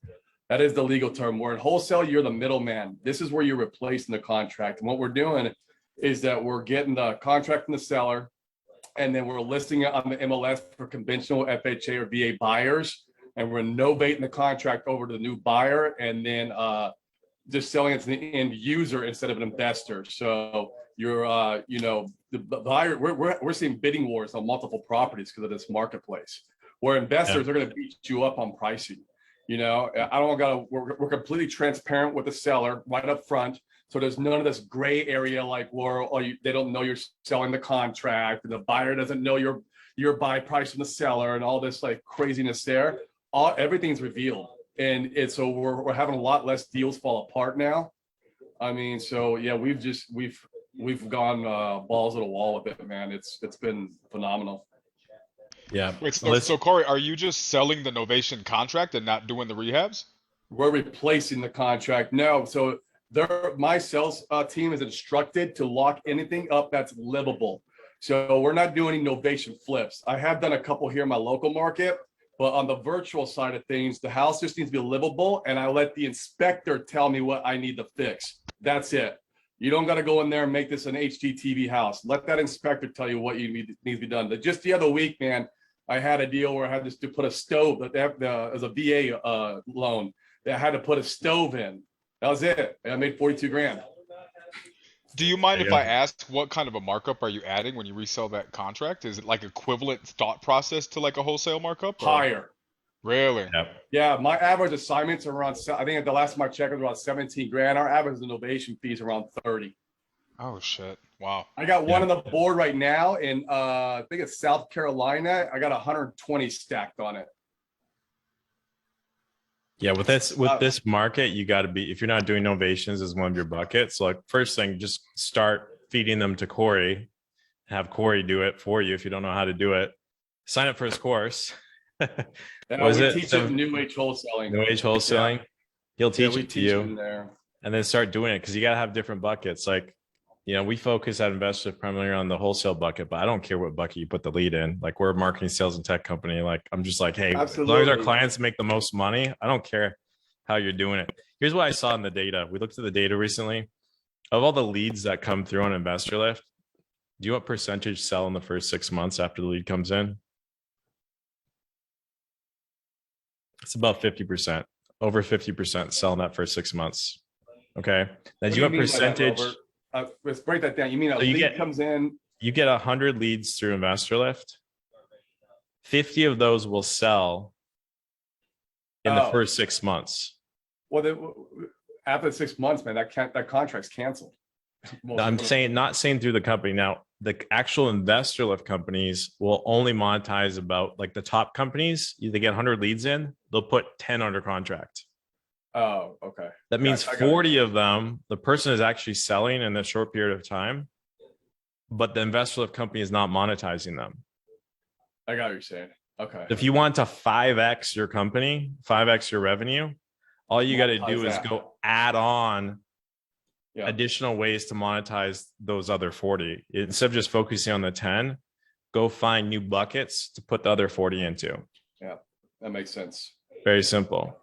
That is the legal term. Where in wholesale, you're the middleman. This is where you're replacing the contract. And what we're doing is that we're getting the contract from the seller, and then we're listing it on the MLS for conventional FHA or VA buyers. And we're novating the contract over to the new buyer, and then just selling it to the end user instead of an investor. So you're, the buyer, we're seeing bidding wars on multiple properties because of this marketplace, where investors are going to beat you up on pricing. We're completely transparent with the seller right up front. So there's none of this gray area like where they don't know you're selling the contract, and the buyer doesn't know your buy price from the seller, and all this like craziness there. Everything's revealed, and so we're having a lot less deals fall apart now. I mean, so yeah, we've gone balls to the wall with it, man. It's been phenomenal. Yeah. Wait, so Corey, are you just selling the Novation contract and not doing the rehabs? We're replacing the contract. No, so my sales team is instructed to lock anything up that's livable. So we're not doing any Novation flips. I have done a couple here in my local market, but on the virtual side of things, the house just needs to be livable, and I let the inspector tell me what I need to fix. That's it. You don't got to go in there and make this an HGTV house. Let that inspector tell you what needs to be done. But just the other week, man, I had a deal where I had to put a stove as a VA loan. I had to put a stove in. That was it. And I made 42 grand. Do you mind There if you I go. ask what kind of a markup are you adding when you resell that contract? Is it like equivalent thought process to like a wholesale markup? Or? Higher. Really? Yep. Yeah, my average assignments are around, I think at the last time I checked, it was around 17 grand. Our average innovation fees around 30. Oh shit! Wow. I got one Yeah. on the board right now in, I think it's South Carolina. I got 120 stacked on it. Yeah, with this market, you got to be, if you're not doing novations as one of your buckets, like first thing, just start feeding them to Corey. Have Corey do it for you if you don't know how to do it. Sign up for his course. We teach him new age wholesaling. New age wholesaling. He'll teach we it to teach you, him there. and then start doing it, because you got to have different buckets. Like, we focus at Investor primarily on the wholesale bucket, but I don't care what bucket you put the lead in. Like, we're a marketing, sales, and tech company. Like, I'm just like, hey, as long as our clients make the most money, I don't care how you're doing it. Here's what I saw in the data. We looked at the data recently. Of all the leads that come through on InvestorLift, do you know what percentage sell in the first 6 months after the lead comes in? It's about 50%. Over 50% sell in that first 6 months. Okay. Now, do you know what percentage? Let's break that down. You mean a lead comes in? You get 100 leads through InvestorLift. 50 of those will sell in the first 6 months. Well, after 6 months, man, that contract's canceled. I'm saying, not saying through the company. Now, the actual InvestorLift companies will only monetize about, like, the top companies. They get 100 leads in, they'll put 10 under contract. Oh, okay. That means 40 of them, the person is actually selling in a short period of time, but the InvestorLift company is not monetizing them. I got what you're saying. Okay. If you want to 5x your company, 5x your revenue, all you got to do is go add on additional ways to monetize those other 40. Instead of just focusing on the 10, go find new buckets to put the other 40 into. Yeah, that makes sense. Very simple.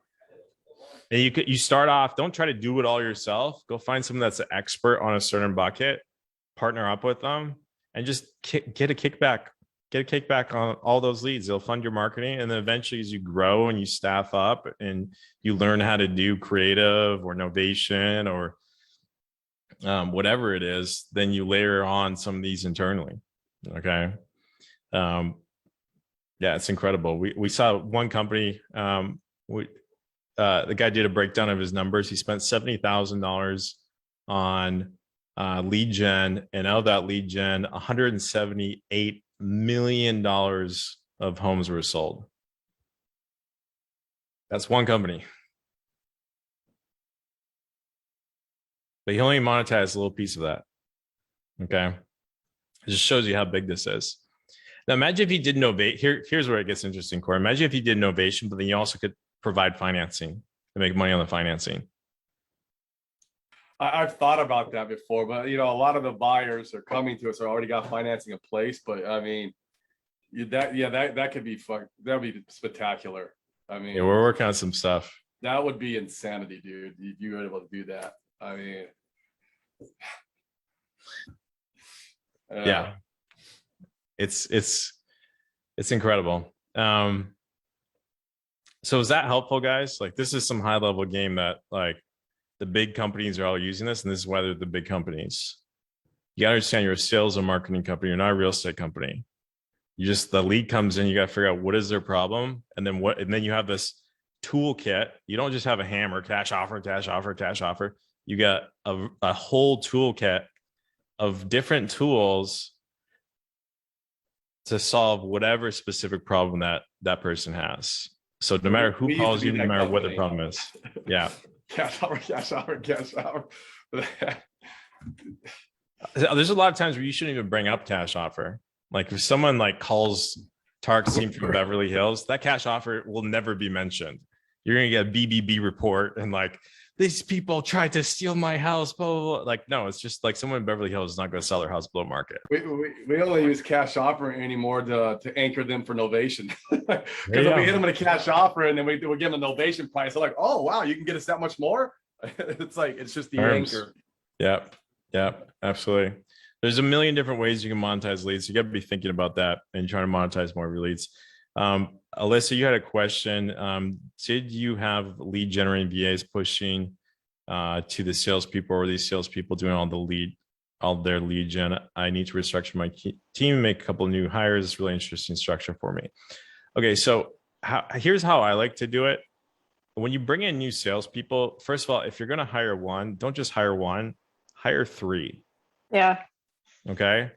And you start off, don't try to do it all yourself. Go find someone that's an expert on a certain bucket, partner up with them, and just get a kickback. Get a kickback on all those leads. They'll fund your marketing. And then eventually, as you grow and you staff up and you learn how to do creative or novation or whatever it is, then you layer on some of these internally. Okay. Yeah, it's incredible. We saw one company, the guy did a breakdown of his numbers. He spent $70,000 on lead gen, and out of that lead gen, $178 million of homes were sold. That's one company. But he only monetized a little piece of that. Okay. It just shows you how big this is. Now, imagine if you did Novate. Here's where it gets interesting, Corey. Imagine if you did Novation, but then you also could provide financing to make money on the financing. I've thought about that before, but a lot of the buyers are coming to us are already got financing in place. But I mean, that could be fun. That would be spectacular. I mean, yeah, we're working on some stuff. That would be insanity, dude. If you were able to do that. I mean, yeah, it's incredible. So is that helpful, guys? Like, this is some high level game that, like, the big companies are all using this, and this is why they're the big companies. You gotta understand, you're a sales and marketing company. You're not a real estate company. The lead comes in, you gotta figure out what is their problem, and then you have this toolkit. You don't just have a hammer, cash offer, cash offer, cash offer. You got a whole toolkit of different tools to solve whatever specific problem that person has. So no matter who calls you, no matter what the problem is. Yeah. Cash offer, cash offer, cash offer. There's a lot of times where you shouldn't even bring up cash offer. Like, if someone calls Tark's team from Beverly Hills, that cash offer will never be mentioned. You're going to get a BBB report and these people tried to steal my house, blah, blah, blah. No, it's just someone in Beverly Hills is not going to sell their house below market. We only use cash offer anymore to anchor them for Novation. Because if we hit them with a cash offer and then we give them a Novation price, they're like, oh, wow, you can get us that much more? It's just the anchor. Yep, absolutely. There's a million different ways you can monetize leads. You got to be thinking about that and trying to monetize more of your leads. Alyssa, you had a question. Did you have lead generating VAs pushing to the salespeople, or these salespeople doing all their lead gen. I need to restructure my team, make a couple of new hires. It's really interesting structure for me. Okay, so here's how I like to do it. When you bring in new salespeople, first of all, if you're going to hire one, don't just hire one, hire 3. Yeah. Okay.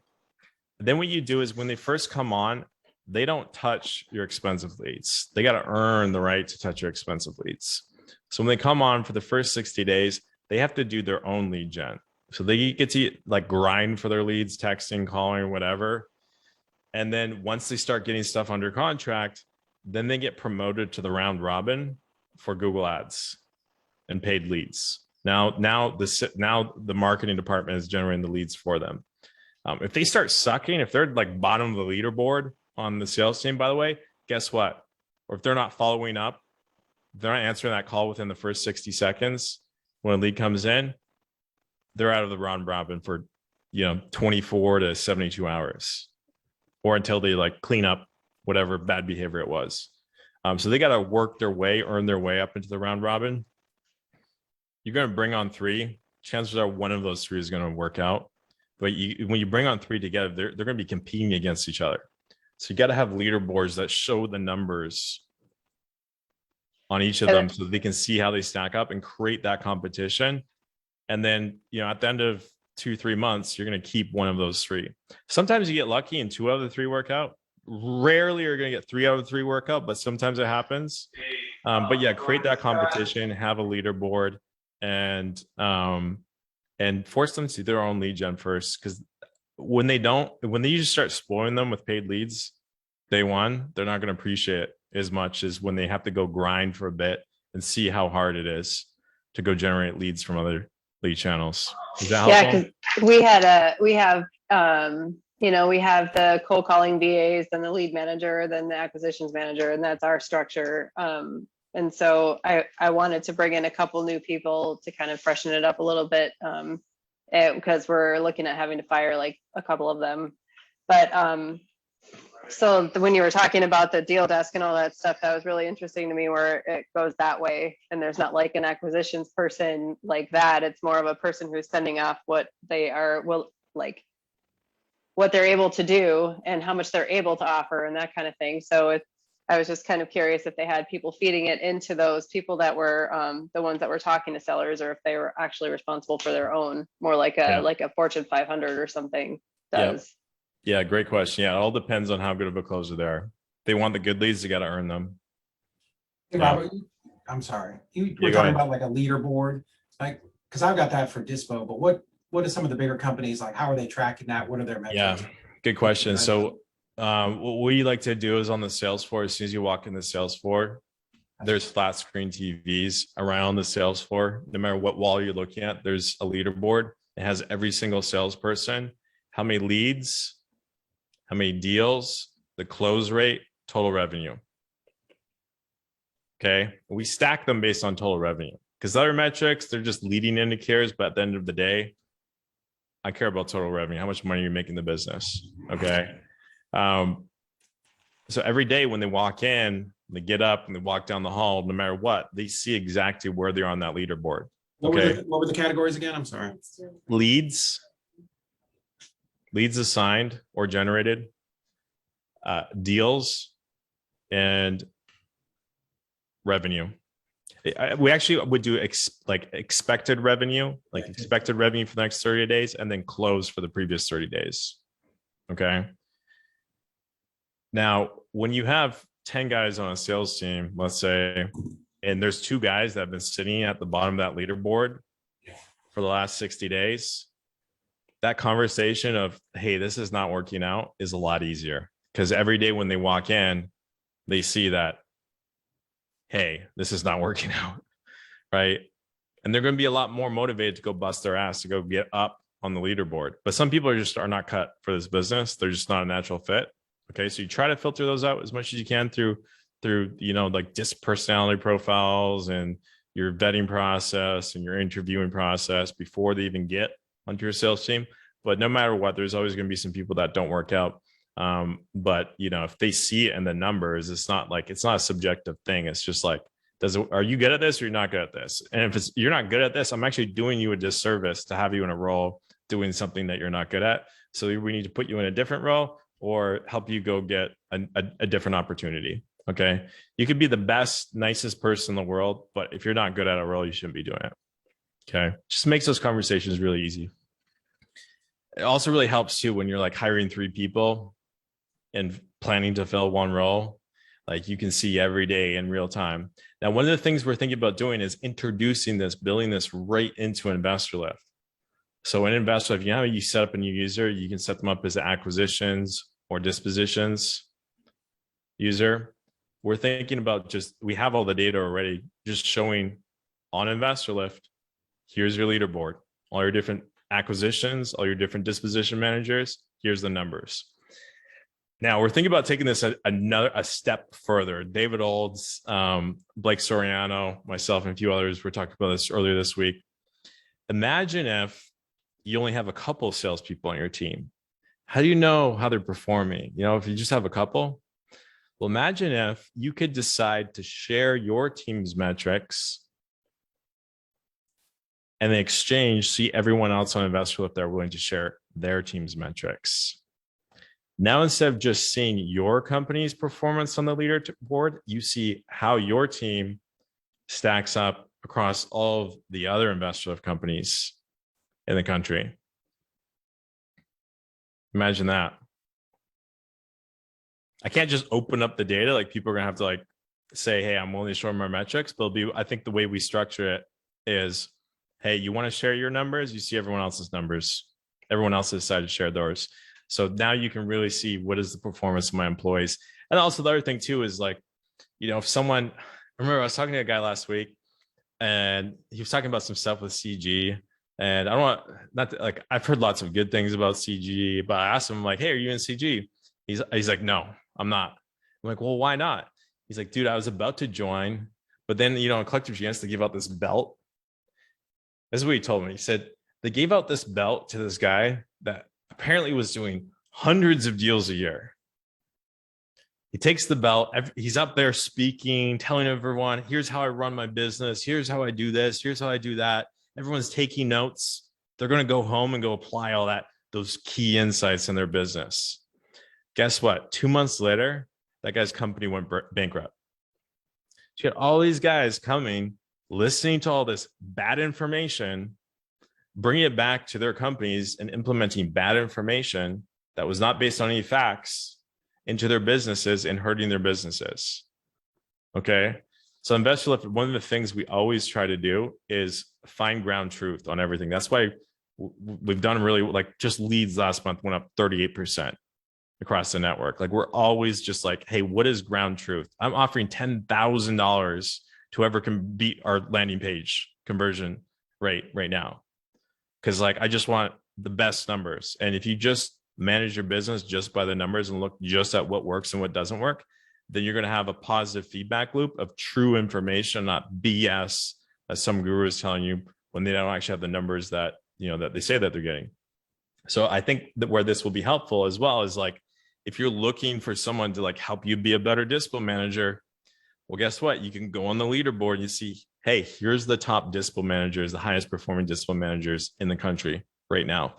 Then what you do is when they first come on, they don't touch your expensive leads. They got to earn the right to touch your expensive leads. So when they come on for the first 60 days, they have to do their own lead gen. So they get to like grind for their leads, texting, calling, whatever. And then once they start getting stuff under contract, then they get promoted to the round robin for Google Ads and paid leads. Now the marketing department is generating the leads for them. If they start sucking, if they're like bottom of the leaderboard on the sales team, by the way, guess what? Or if they're not following up, they're not answering that call within the first 60 seconds when a lead comes in, they're out of the round robin for 24 to 72 hours, or until they like clean up whatever bad behavior it was. So they got to work their way, earn their way up into the round robin. You're going to bring on 3. Chances are one of those 3 is going to work out. But when you bring on 3 together, they're going to be competing against each other. So you got to have leaderboards that show the numbers on each of them so they can see how they stack up and create that competition. And then, at the end of 2-3 months, you're going to keep one of those 3. Sometimes you get lucky and 2 out of the 3 work out. Rarely you're going to get 3 out of the 3 work out, but sometimes it happens. But yeah, create that competition, have a leaderboard, and force them to do their own lead gen first. Because when they just start spoiling them with paid leads day one, they're not going to appreciate it as much as when they have to go grind for a bit and see how hard it is to go generate leads from other lead channels. Is that helpful? Yeah, because we have the cold calling VAs, then the lead manager, then the acquisitions manager, and that's our structure. And so I wanted to bring in a couple new people to kind of freshen it up a little bit, because we're looking at having to fire like a couple of them. But so when you were talking about the deal desk and all that stuff, that was really interesting to me, where it goes that way. And there's not like an acquisitions person like that. It's more of a person who's sending off what they are, what they're able to do and how much they're able to offer and that kind of thing. So I was just kind of curious if they had people feeding it into those people that were the ones that were talking to sellers, or if they were actually responsible for their own, more like a Fortune 500 or something does. Yeah, great question. Yeah, it all depends on how good of a closer they are. They want the good leads, they got to earn them. Hey, Robert, I'm sorry. You were talking about like a leaderboard, like, because I've got that for Dispo, but what are some of the bigger companies, like, how are they tracking that? What are their metrics? Yeah, good question. So what we like to do is on the Salesforce, as soon as you walk in the Salesforce, there's flat screen TVs around the Salesforce. No matter what wall you're looking at, there's a leaderboard. It has every single salesperson, how many leads, how many deals, the close rate, total revenue. Okay. We stack them based on total revenue, because other metrics, they're just leading indicators. But at the end of the day, I care about total revenue. How much money you're making in the business. Okay. So every day when they walk in, they get up and they walk down the hall, no matter what, they see exactly where they're on that leaderboard. Okay. What were the categories again? I'm sorry. Leads assigned or generated, deals, and revenue. We actually would do expected revenue for the next 30 days, and then close for the previous 30 days. Okay. Now, when you have 10 guys on a sales team, let's say, and there's 2 guys that have been sitting at the bottom of that leaderboard for the last 60 days, that conversation of, hey, this is not working out, is a lot easier, because every day when they walk in, they see that, hey, this is not working out, right? And they're going to be a lot more motivated to go bust their ass to go get up on the leaderboard. But some people are not cut for this business. They're just not a natural fit. Okay, so you try to filter those out as much as you can through like disc personality profiles and your vetting process and your interviewing process before they even get onto your sales team. But no matter what, there's always going to be some people that don't work out. But if they see it in the numbers, it's not a subjective thing. It's just like Are you good at this or you're not good at this? And if you're not good at this, I'm actually doing you a disservice to have you in a role doing something that you're not good at. So we need to put you in a different role or help you go get a different opportunity. Okay. You could be the best, nicest person in the world, but if you're not good at a role, you shouldn't be doing it. Okay. Just makes those conversations really easy. It also really helps too when you're like hiring 3 people and planning to fill 1 role. Like you can see every day in real time. Now, one of the things we're thinking about doing is introducing this, building this right into InvestorLift. So in InvestorLift, you know how you set up a new user, you can set them up as acquisitions or dispositions user. We're thinking about we have all the data already, just showing on InvestorLift, here's your leaderboard, all your different acquisitions, all your different disposition managers, here's the numbers. Now we're thinking about taking this a step further. David Olds, Blake Soriano, myself, and a few others were talking about this earlier this week. Imagine if you only have a couple of salespeople on your team. How do you know how they're performing? You know, if you just have a couple. Well, imagine if you could decide to share your team's metrics and in exchange, see everyone else on InvestorLift that are willing to share their team's metrics. Now, instead of just seeing your company's performance on the leaderboard, you see how your team stacks up across all of the other InvestorLift companies in the country. Imagine that. I can't just open up the data. Like people are gonna have to like say, hey, I'm only showing my metrics, but I think the way we structure it is, hey, you want to share your numbers, you see everyone else's numbers. Everyone else has decided to share theirs. So now you can really see what is the performance of my employees. And also the other thing too is like, you know, if someone, I remember I was talking to a guy last week and he was talking about some stuff with CG. And I don't want, not to, like, I've heard lots of good things about CG, but I asked him like, hey, are you in CG? He's like, no, I'm not. I'm like, well, why not? He's like, dude, I was about to join, but then, you know, in Collective Chance, they give out this belt. This is what he told me. He said, they gave out this belt to this guy that apparently was doing hundreds of deals a year. He takes the belt. He's up there speaking, telling everyone, here's how I run my business. Here's how I do this. Here's how I do that. Everyone's taking notes. They're going to go home and go apply all those key insights in their business. Guess what? 2 months later, that guy's company went bankrupt. So you had all these guys coming, listening to all this bad information, bringing it back to their companies and implementing bad information that was not based on any facts into their businesses and hurting their businesses. Okay. So InvestorLift, one of the things we always try to do is find ground truth on everything. That's why we've done really, like, just leads last month went up 38% across the network. Like, we're always just like, hey, what is ground truth? I'm offering $10,000 to whoever can beat our landing page conversion rate right now. Cause like, I just want the best numbers. And if you just manage your business just by the numbers and look just at what works and what doesn't work, then you're going to have a positive feedback loop of true information, not BS that some guru is telling you when they don't actually have the numbers that, you know, that they say that they're getting. So I think that where this will be helpful as well is like, if you're looking for someone to like help you be a better dispo manager, well, guess what? You can go on the leaderboard and you see, hey, here's the top dispo managers, the highest performing dispo managers in the country right now.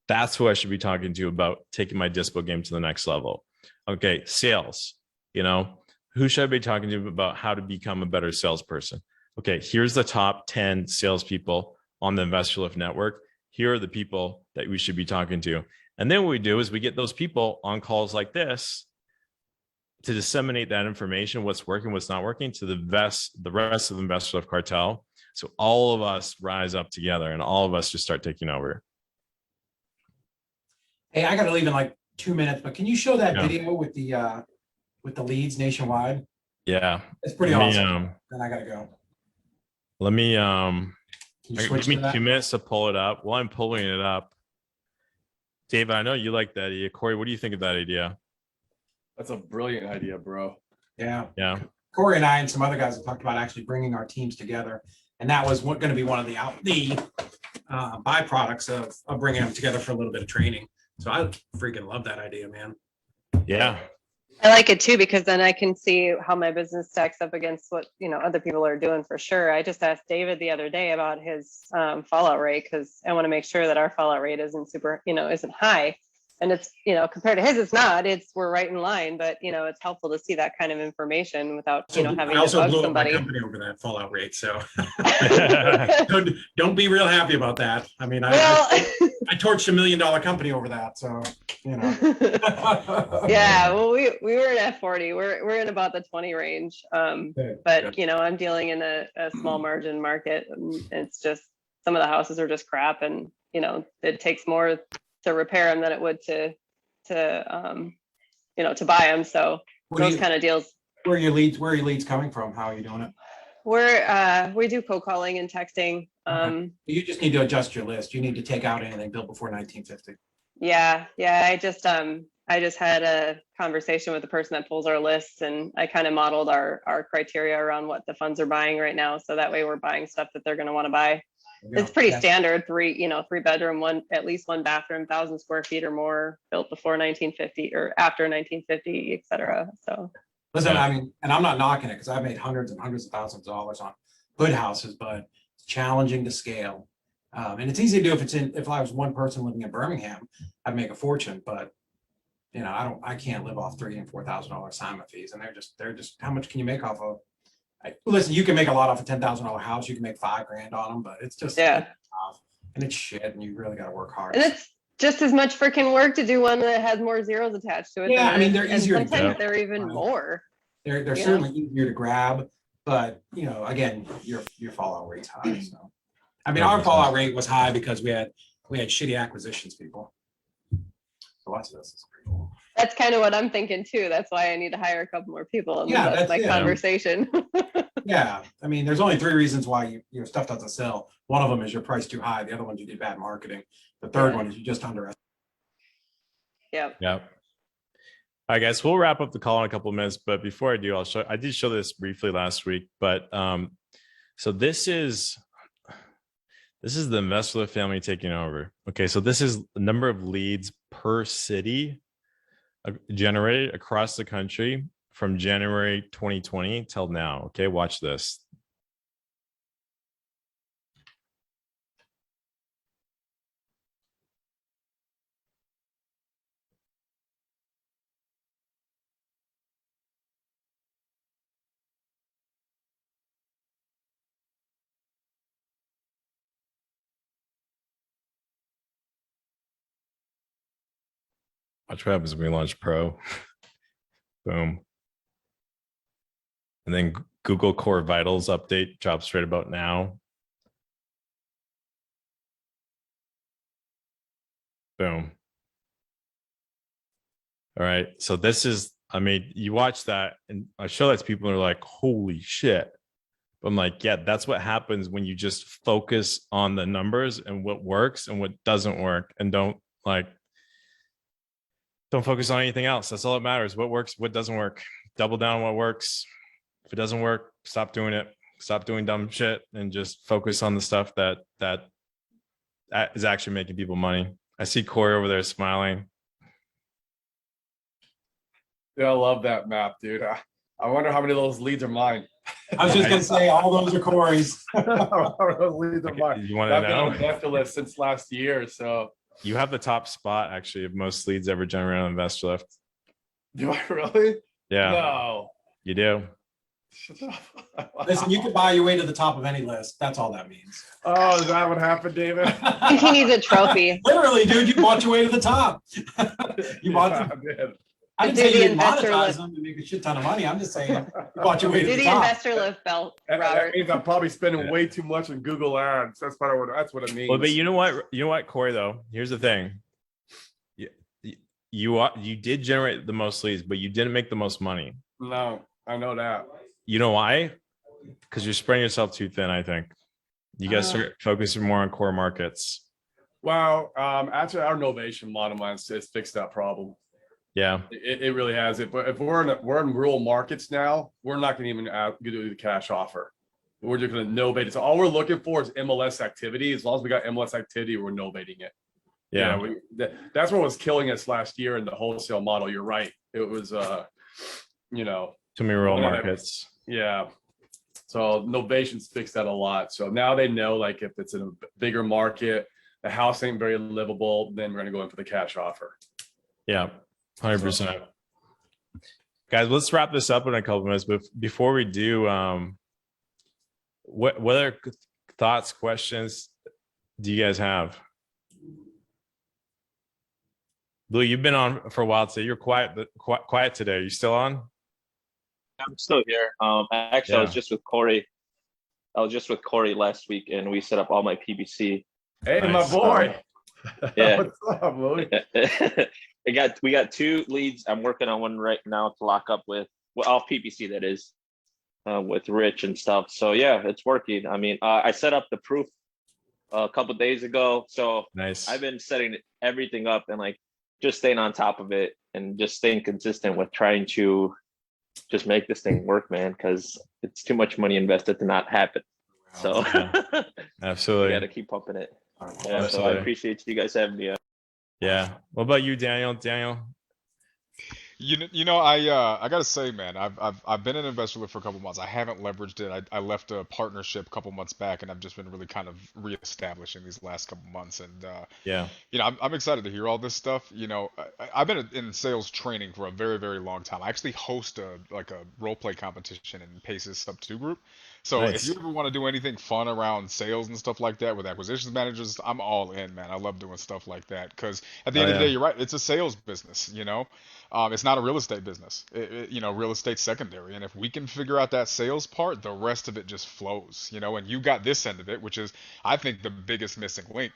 That's who I should be talking to about taking my dispo game to the next level. Okay, sales, you know, who should I be talking to about how to become a better salesperson? Okay, here's the top 10 salespeople on the InvestorLift network. Here are the people that we should be talking to. And then what we do is we get those people on calls like this to disseminate that information, what's working, what's not working, to the rest of the InvestorLift cartel. So all of us rise up together and all of us just start taking over. Hey, I gotta leave in like 2 minutes, but can you show that Yeah. video with the leads nationwide? Yeah. It's pretty awesome. Then I gotta go. Let me Can you switch give me to that? 2 minutes to pull it up. While I'm pulling it up, David, I know you like that idea. Corey, what do you think of that idea? That's a brilliant idea, bro. Yeah. Yeah. Corey and I and some other guys have talked about actually bringing our teams together, and that was going to be one of the byproducts of bringing them together for a little bit of training. So I freaking love that idea, man. Yeah. I like it too, because then I can see how my business stacks up against what, other people are doing for sure. I just asked David the other day about his fallout rate, because I want to make sure that our fallout rate isn't super, isn't high. And it's, compared to his, it's not, we're right in line, but it's helpful to see that kind of information without, having I to also bug blew up my somebody. company over that fallout rate, so don't be real happy about that. I mean, Well, I torched $1 million company over that, so yeah, well, we were at 40. We're in about the 20 range. But I'm dealing in a small margin market. And it's just some of the houses are just crap, and it takes more to repair them than it would to buy them. So those kind of deals. Where are your leads coming from? How are you doing it? We do cold calling and texting. You just need to adjust your list. You need to take out anything built before 1950. Yeah. I just had a conversation with the person that pulls our lists, and I kind of modeled our criteria around what the funds are buying right now. So that way we're buying stuff that they're going to want to buy. It's pretty standard, 3 bedroom, at least 1 bathroom, 1,000 square feet or more, built before 1950 or after 1950, et cetera. So listen, I mean, and I'm not knocking it, because I've made hundreds and hundreds of thousands of dollars on hood houses, but it's challenging to scale. And it's easy to do if I was one person living in Birmingham, I'd make a fortune, but I can't live off $3,000 and $4,000 assignment fees. And they're just, how much can you make off of? Listen, you can make a lot off a $10,000 house. You can make $5,000 on them, but it's just, and it's shit. And you really got to work hard. And it's just as much freaking work to do one that has more zeros attached to it. Yeah, I mean, they're easier to sometimes get. they're even more. They're certainly easier to grab, but again, your fallout rate's high. So, I mean, our fallout rate was high because we had shitty acquisitions people. So lots of this is pretty cool. That's kind of what I'm thinking too. That's why I need to hire a couple more people. And that's my conversation. Yeah, I mean, there's only 3 reasons why your stuff doesn't sell. One of them is your price too high. The other one is you did bad marketing. The third one is you just underestimate. Yep. I guess we'll wrap up the call in a couple of minutes, but before I do, I did show this briefly last week, but so this is the InvestorLift family taking over. Okay, so this is the number of leads per city generated across the country from January 2020 till now. Okay, watch this. Watch what happens when we launch Pro. Boom. And then Google Core Vitals update drops right about now. Boom. All right. So this is, I mean, you watch that and I show that to people and they're like, holy shit. But I'm like, yeah, that's what happens when you just focus on the numbers and what works and what doesn't work, and don't focus on anything else. That's all that matters. What works, what doesn't work. Double down on what works. If it doesn't work, stop doing it. Stop doing dumb shit and just focus on the stuff that is actually making people money. I see Corey over there smiling. Yeah, I love that map, dude. I wonder how many of those leads are mine. I was just gonna say all those are Corey's. Those leads are mine. You want to know? I've been on InvestorLift since last year, so. You have the top spot actually of most leads ever generated on InvestorLift. Do I really? Yeah. No. You do. Listen, you can buy your way to the top of any list. That's all that means. Oh, is that what happened, David? I think he needs a trophy. Literally, dude, you bought your way to the top. You bought I didn't say you didn't monetize them to make a shit ton of money. I'm just saying you bought your way to Do the the top. InvestorLift belt, That Robert. means I'm probably spending way too much on Google Ads. That's what it means. Well, but you know what, Corey, though? Here's the thing. You did generate the most leads, but you didn't make the most money. No, I know that. You know why? Because you're spreading yourself too thin, I think. You guys start focusing more on core markets. Well, actually, our Novation model has fixed that problem. Yeah, it really has it. But if we're in rural markets now, we're not going to even do the cash offer. We're just going to novate it. So all we're looking for is MLS activity. As long as we got MLS activity, we're novating it. Yeah. That's what was killing us last year in the wholesale model. You're right. It was you know, Too many rural whatever. markets. Yeah. So Novation's fixed that a lot. So now they know, like, if it's in a bigger market, the house ain't very livable, then we're gonna go in for the cash offer. Yeah, 100%. Guys, let's wrap this up in a couple minutes. But before we do, what other thoughts, questions do you guys have? Lou, you've been on for a while today. You're quiet today. Are you still on? I'm still here. Actually, I was just with Corey. I was just with Corey last week, and we set up all my PBC. Hey, Nice. my boy. Yeah. What's up, Louis? We got 2 leads. I'm working on one right now to lock up with, well, off PPC, that is, with Rich and stuff. So yeah, it's working. I mean, I set up the proof a couple days ago. So Nice. I've been setting everything up and like just staying on top of it and just staying consistent with trying to just make this thing work, man, because it's too much money invested to not happen. So Absolutely. we got to keep pumping it. Yeah, so I Absolutely. appreciate you guys having me. Yeah. What about you, Daniel? Daniel? You know, I gotta say, man, I've been an InvestorLift for a couple months. I haven't leveraged it. I left a partnership a couple months back, and I've just been really kind of reestablishing these last couple months. And Yeah. you know, I'm excited to hear all this stuff. You know, I've been in sales training for a very, very long time. I actually host a role play competition in Pace's sub 2 group. So Nice. if you ever want to do anything fun around sales and stuff like that with acquisitions managers, I'm all in, man. I love doing stuff like that because at the end of the day, you're right. It's a sales business, you know. It's not a real estate business. You know, real estate secondary. And if we can figure out that sales part, the rest of it just flows, you know. And you got this end of it, which is, I think, the biggest missing link.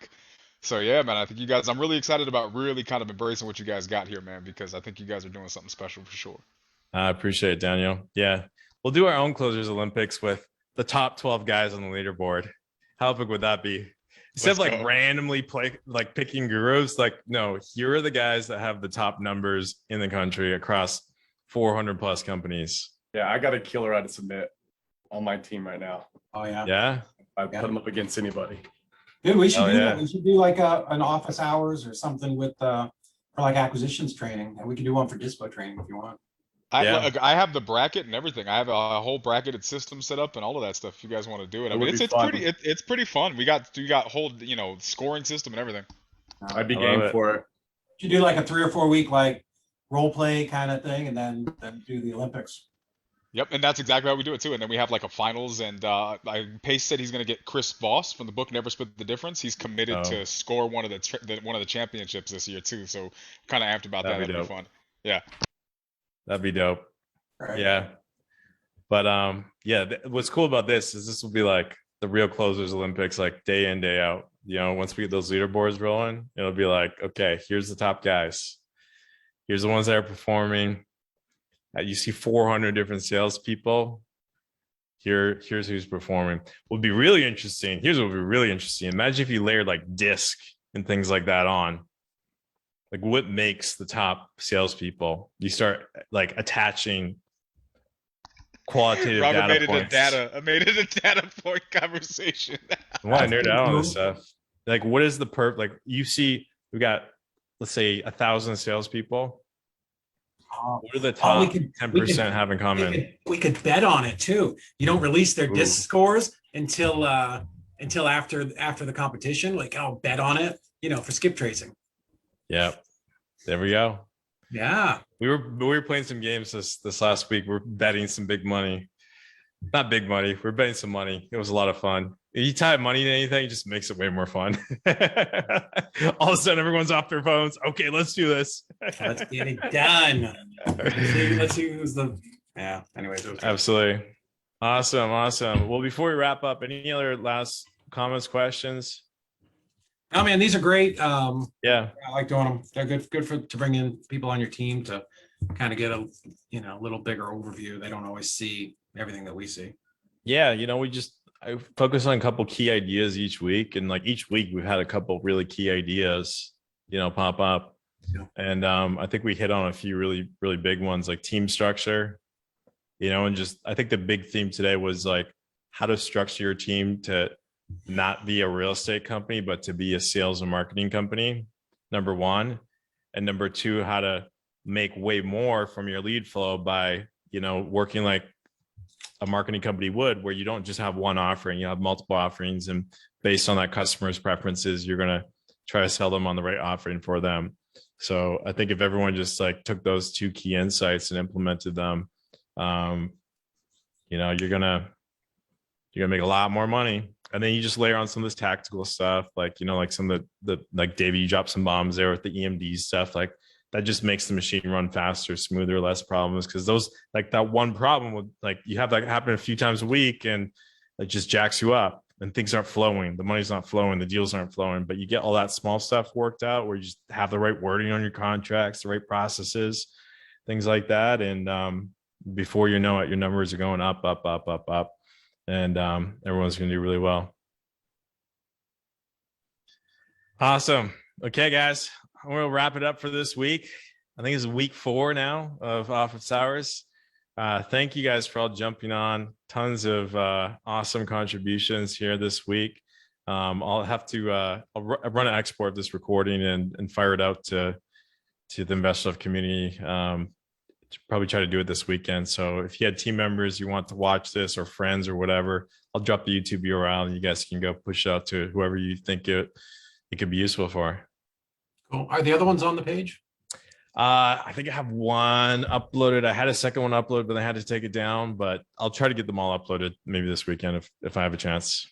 So yeah, man, I think you guys, I'm really excited about really kind of embracing what you guys got here, man, because I think you guys are doing something special for sure. I appreciate it, Daniel. Yeah. We'll do our own Closers Olympics with the top 12 guys on the leaderboard. How epic would that be? Instead of like randomly picking gurus, like, no, here are the guys that have the top numbers in the country across 400 plus companies. Yeah, I got a killer out to submit on my team right now. Oh yeah. Yeah. I put them up against anybody. Dude, we should Oh, do yeah. that. We should do like an office hours or something with for like acquisitions training, and we can do one for dispo training if you want. I have the bracket and everything. I have a whole bracketed system set up and all of that stuff. If you guys want to do it, I mean, it's pretty fun. We got whole, you know, scoring system and everything. I'd be game for it. You do like a 3 or 4 week like role play kind of thing, and then do the Olympics. Yep, and that's exactly how we do it too. And then we have like a finals, and Pace said he's going to get Chris Voss from the book Never Split the Difference. He's committed to score one of the championships this year too. So kind of amped about that. That'd be fun. Yeah. That'd be dope. Right. Yeah. But yeah, what's cool about this is this will be like the real Closers Olympics, like day in, day out. You know, once we get those leaderboards rolling, it'll be like, okay, here's the top guys. Here's the ones that are performing. You see 400 different salespeople. Here's who's performing. Would be really interesting. Here's what would be really interesting. Imagine if you layered like disc and things like that on. Like, what makes the top salespeople? You start like attaching qualitative Robert data points. I made it a data point conversation. I want to nerd out on this stuff. Like, what is the like you see, we got, let's say 1,000 salespeople. What are the top 10% have in common? We could bet on it too. You don't release their disc scores until after the competition. Like, I'll bet on it, you know, for skip tracing. Yep. There we go. Yeah. We were playing some games this last week. We're betting some big money. Not big money. We're betting some money. It was a lot of fun. If you tie money to anything, it just makes it way more fun. All of a sudden, everyone's off their phones. Okay, let's do this. Let's get it done. Let's see who's the. Yeah. Anyways. Absolutely. Awesome. Well, before we wrap up, any other last comments, questions? Oh man, these are great. Yeah, I like doing them. They're good to bring in people on your team to kind of get a little bigger overview. They don't always see everything that we see. Yeah, I focus on a couple key ideas each week, and like each week we've had a couple really key ideas, pop up. Yeah. And I think we hit on a few really, really big ones, like team structure, and just I think the big theme today was like how to structure your team to not be a real estate company, but to be a sales and marketing company, number one. And number two, how to make way more from your lead flow by, working like a marketing company would, where you don't just have one offering, you have multiple offerings, and based on that customer's preferences, you're going to try to sell them on the right offering for them. So I think if everyone just like took those two key insights and implemented them, you're gonna make a lot more money. And then you just layer on some of this tactical stuff, like, like some of the like David, you dropped some bombs there with the EMD stuff, like that just makes the machine run faster, smoother, less problems. Cause those, like that one problem with, like, you have that happen a few times a week and it just jacks you up and things aren't flowing. The money's not flowing, the deals aren't flowing, but you get all that small stuff worked out where you just have the right wording on your contracts, the right processes, things like that. And before you know it, your numbers are going up, up, up, up, up. And everyone's going to do really well. Awesome. Okay, guys, we'll wrap it up for this week. I think it's week 4 now of Office Hours. Thank you guys for all jumping on. Tons of awesome contributions here this week. I'll have to I'll run an export of this recording and fire it out to the InvestorLift community. Probably try to do it this weekend. So if you had team members you want to watch this, or friends or whatever, I'll drop the YouTube URL and you guys can go push it out to whoever you think it could be useful for. Cool. Are the other ones on the page? I think I have one uploaded. I had a second one uploaded, but I had to take it down, but I'll try to get them all uploaded maybe this weekend if I have a chance.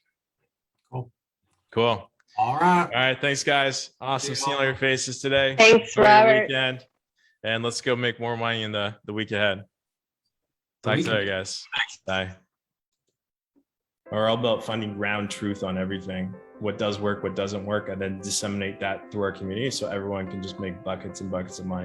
Cool. All right. Thanks, guys. Awesome seeing all your faces today. Thanks, Enjoy your Robert. weekend. And let's go make more money in the week ahead. Talk to you guys. Bye. We're all about finding ground truth on everything. What does work, what doesn't work, and then disseminate that through our community so everyone can just make buckets and buckets of money.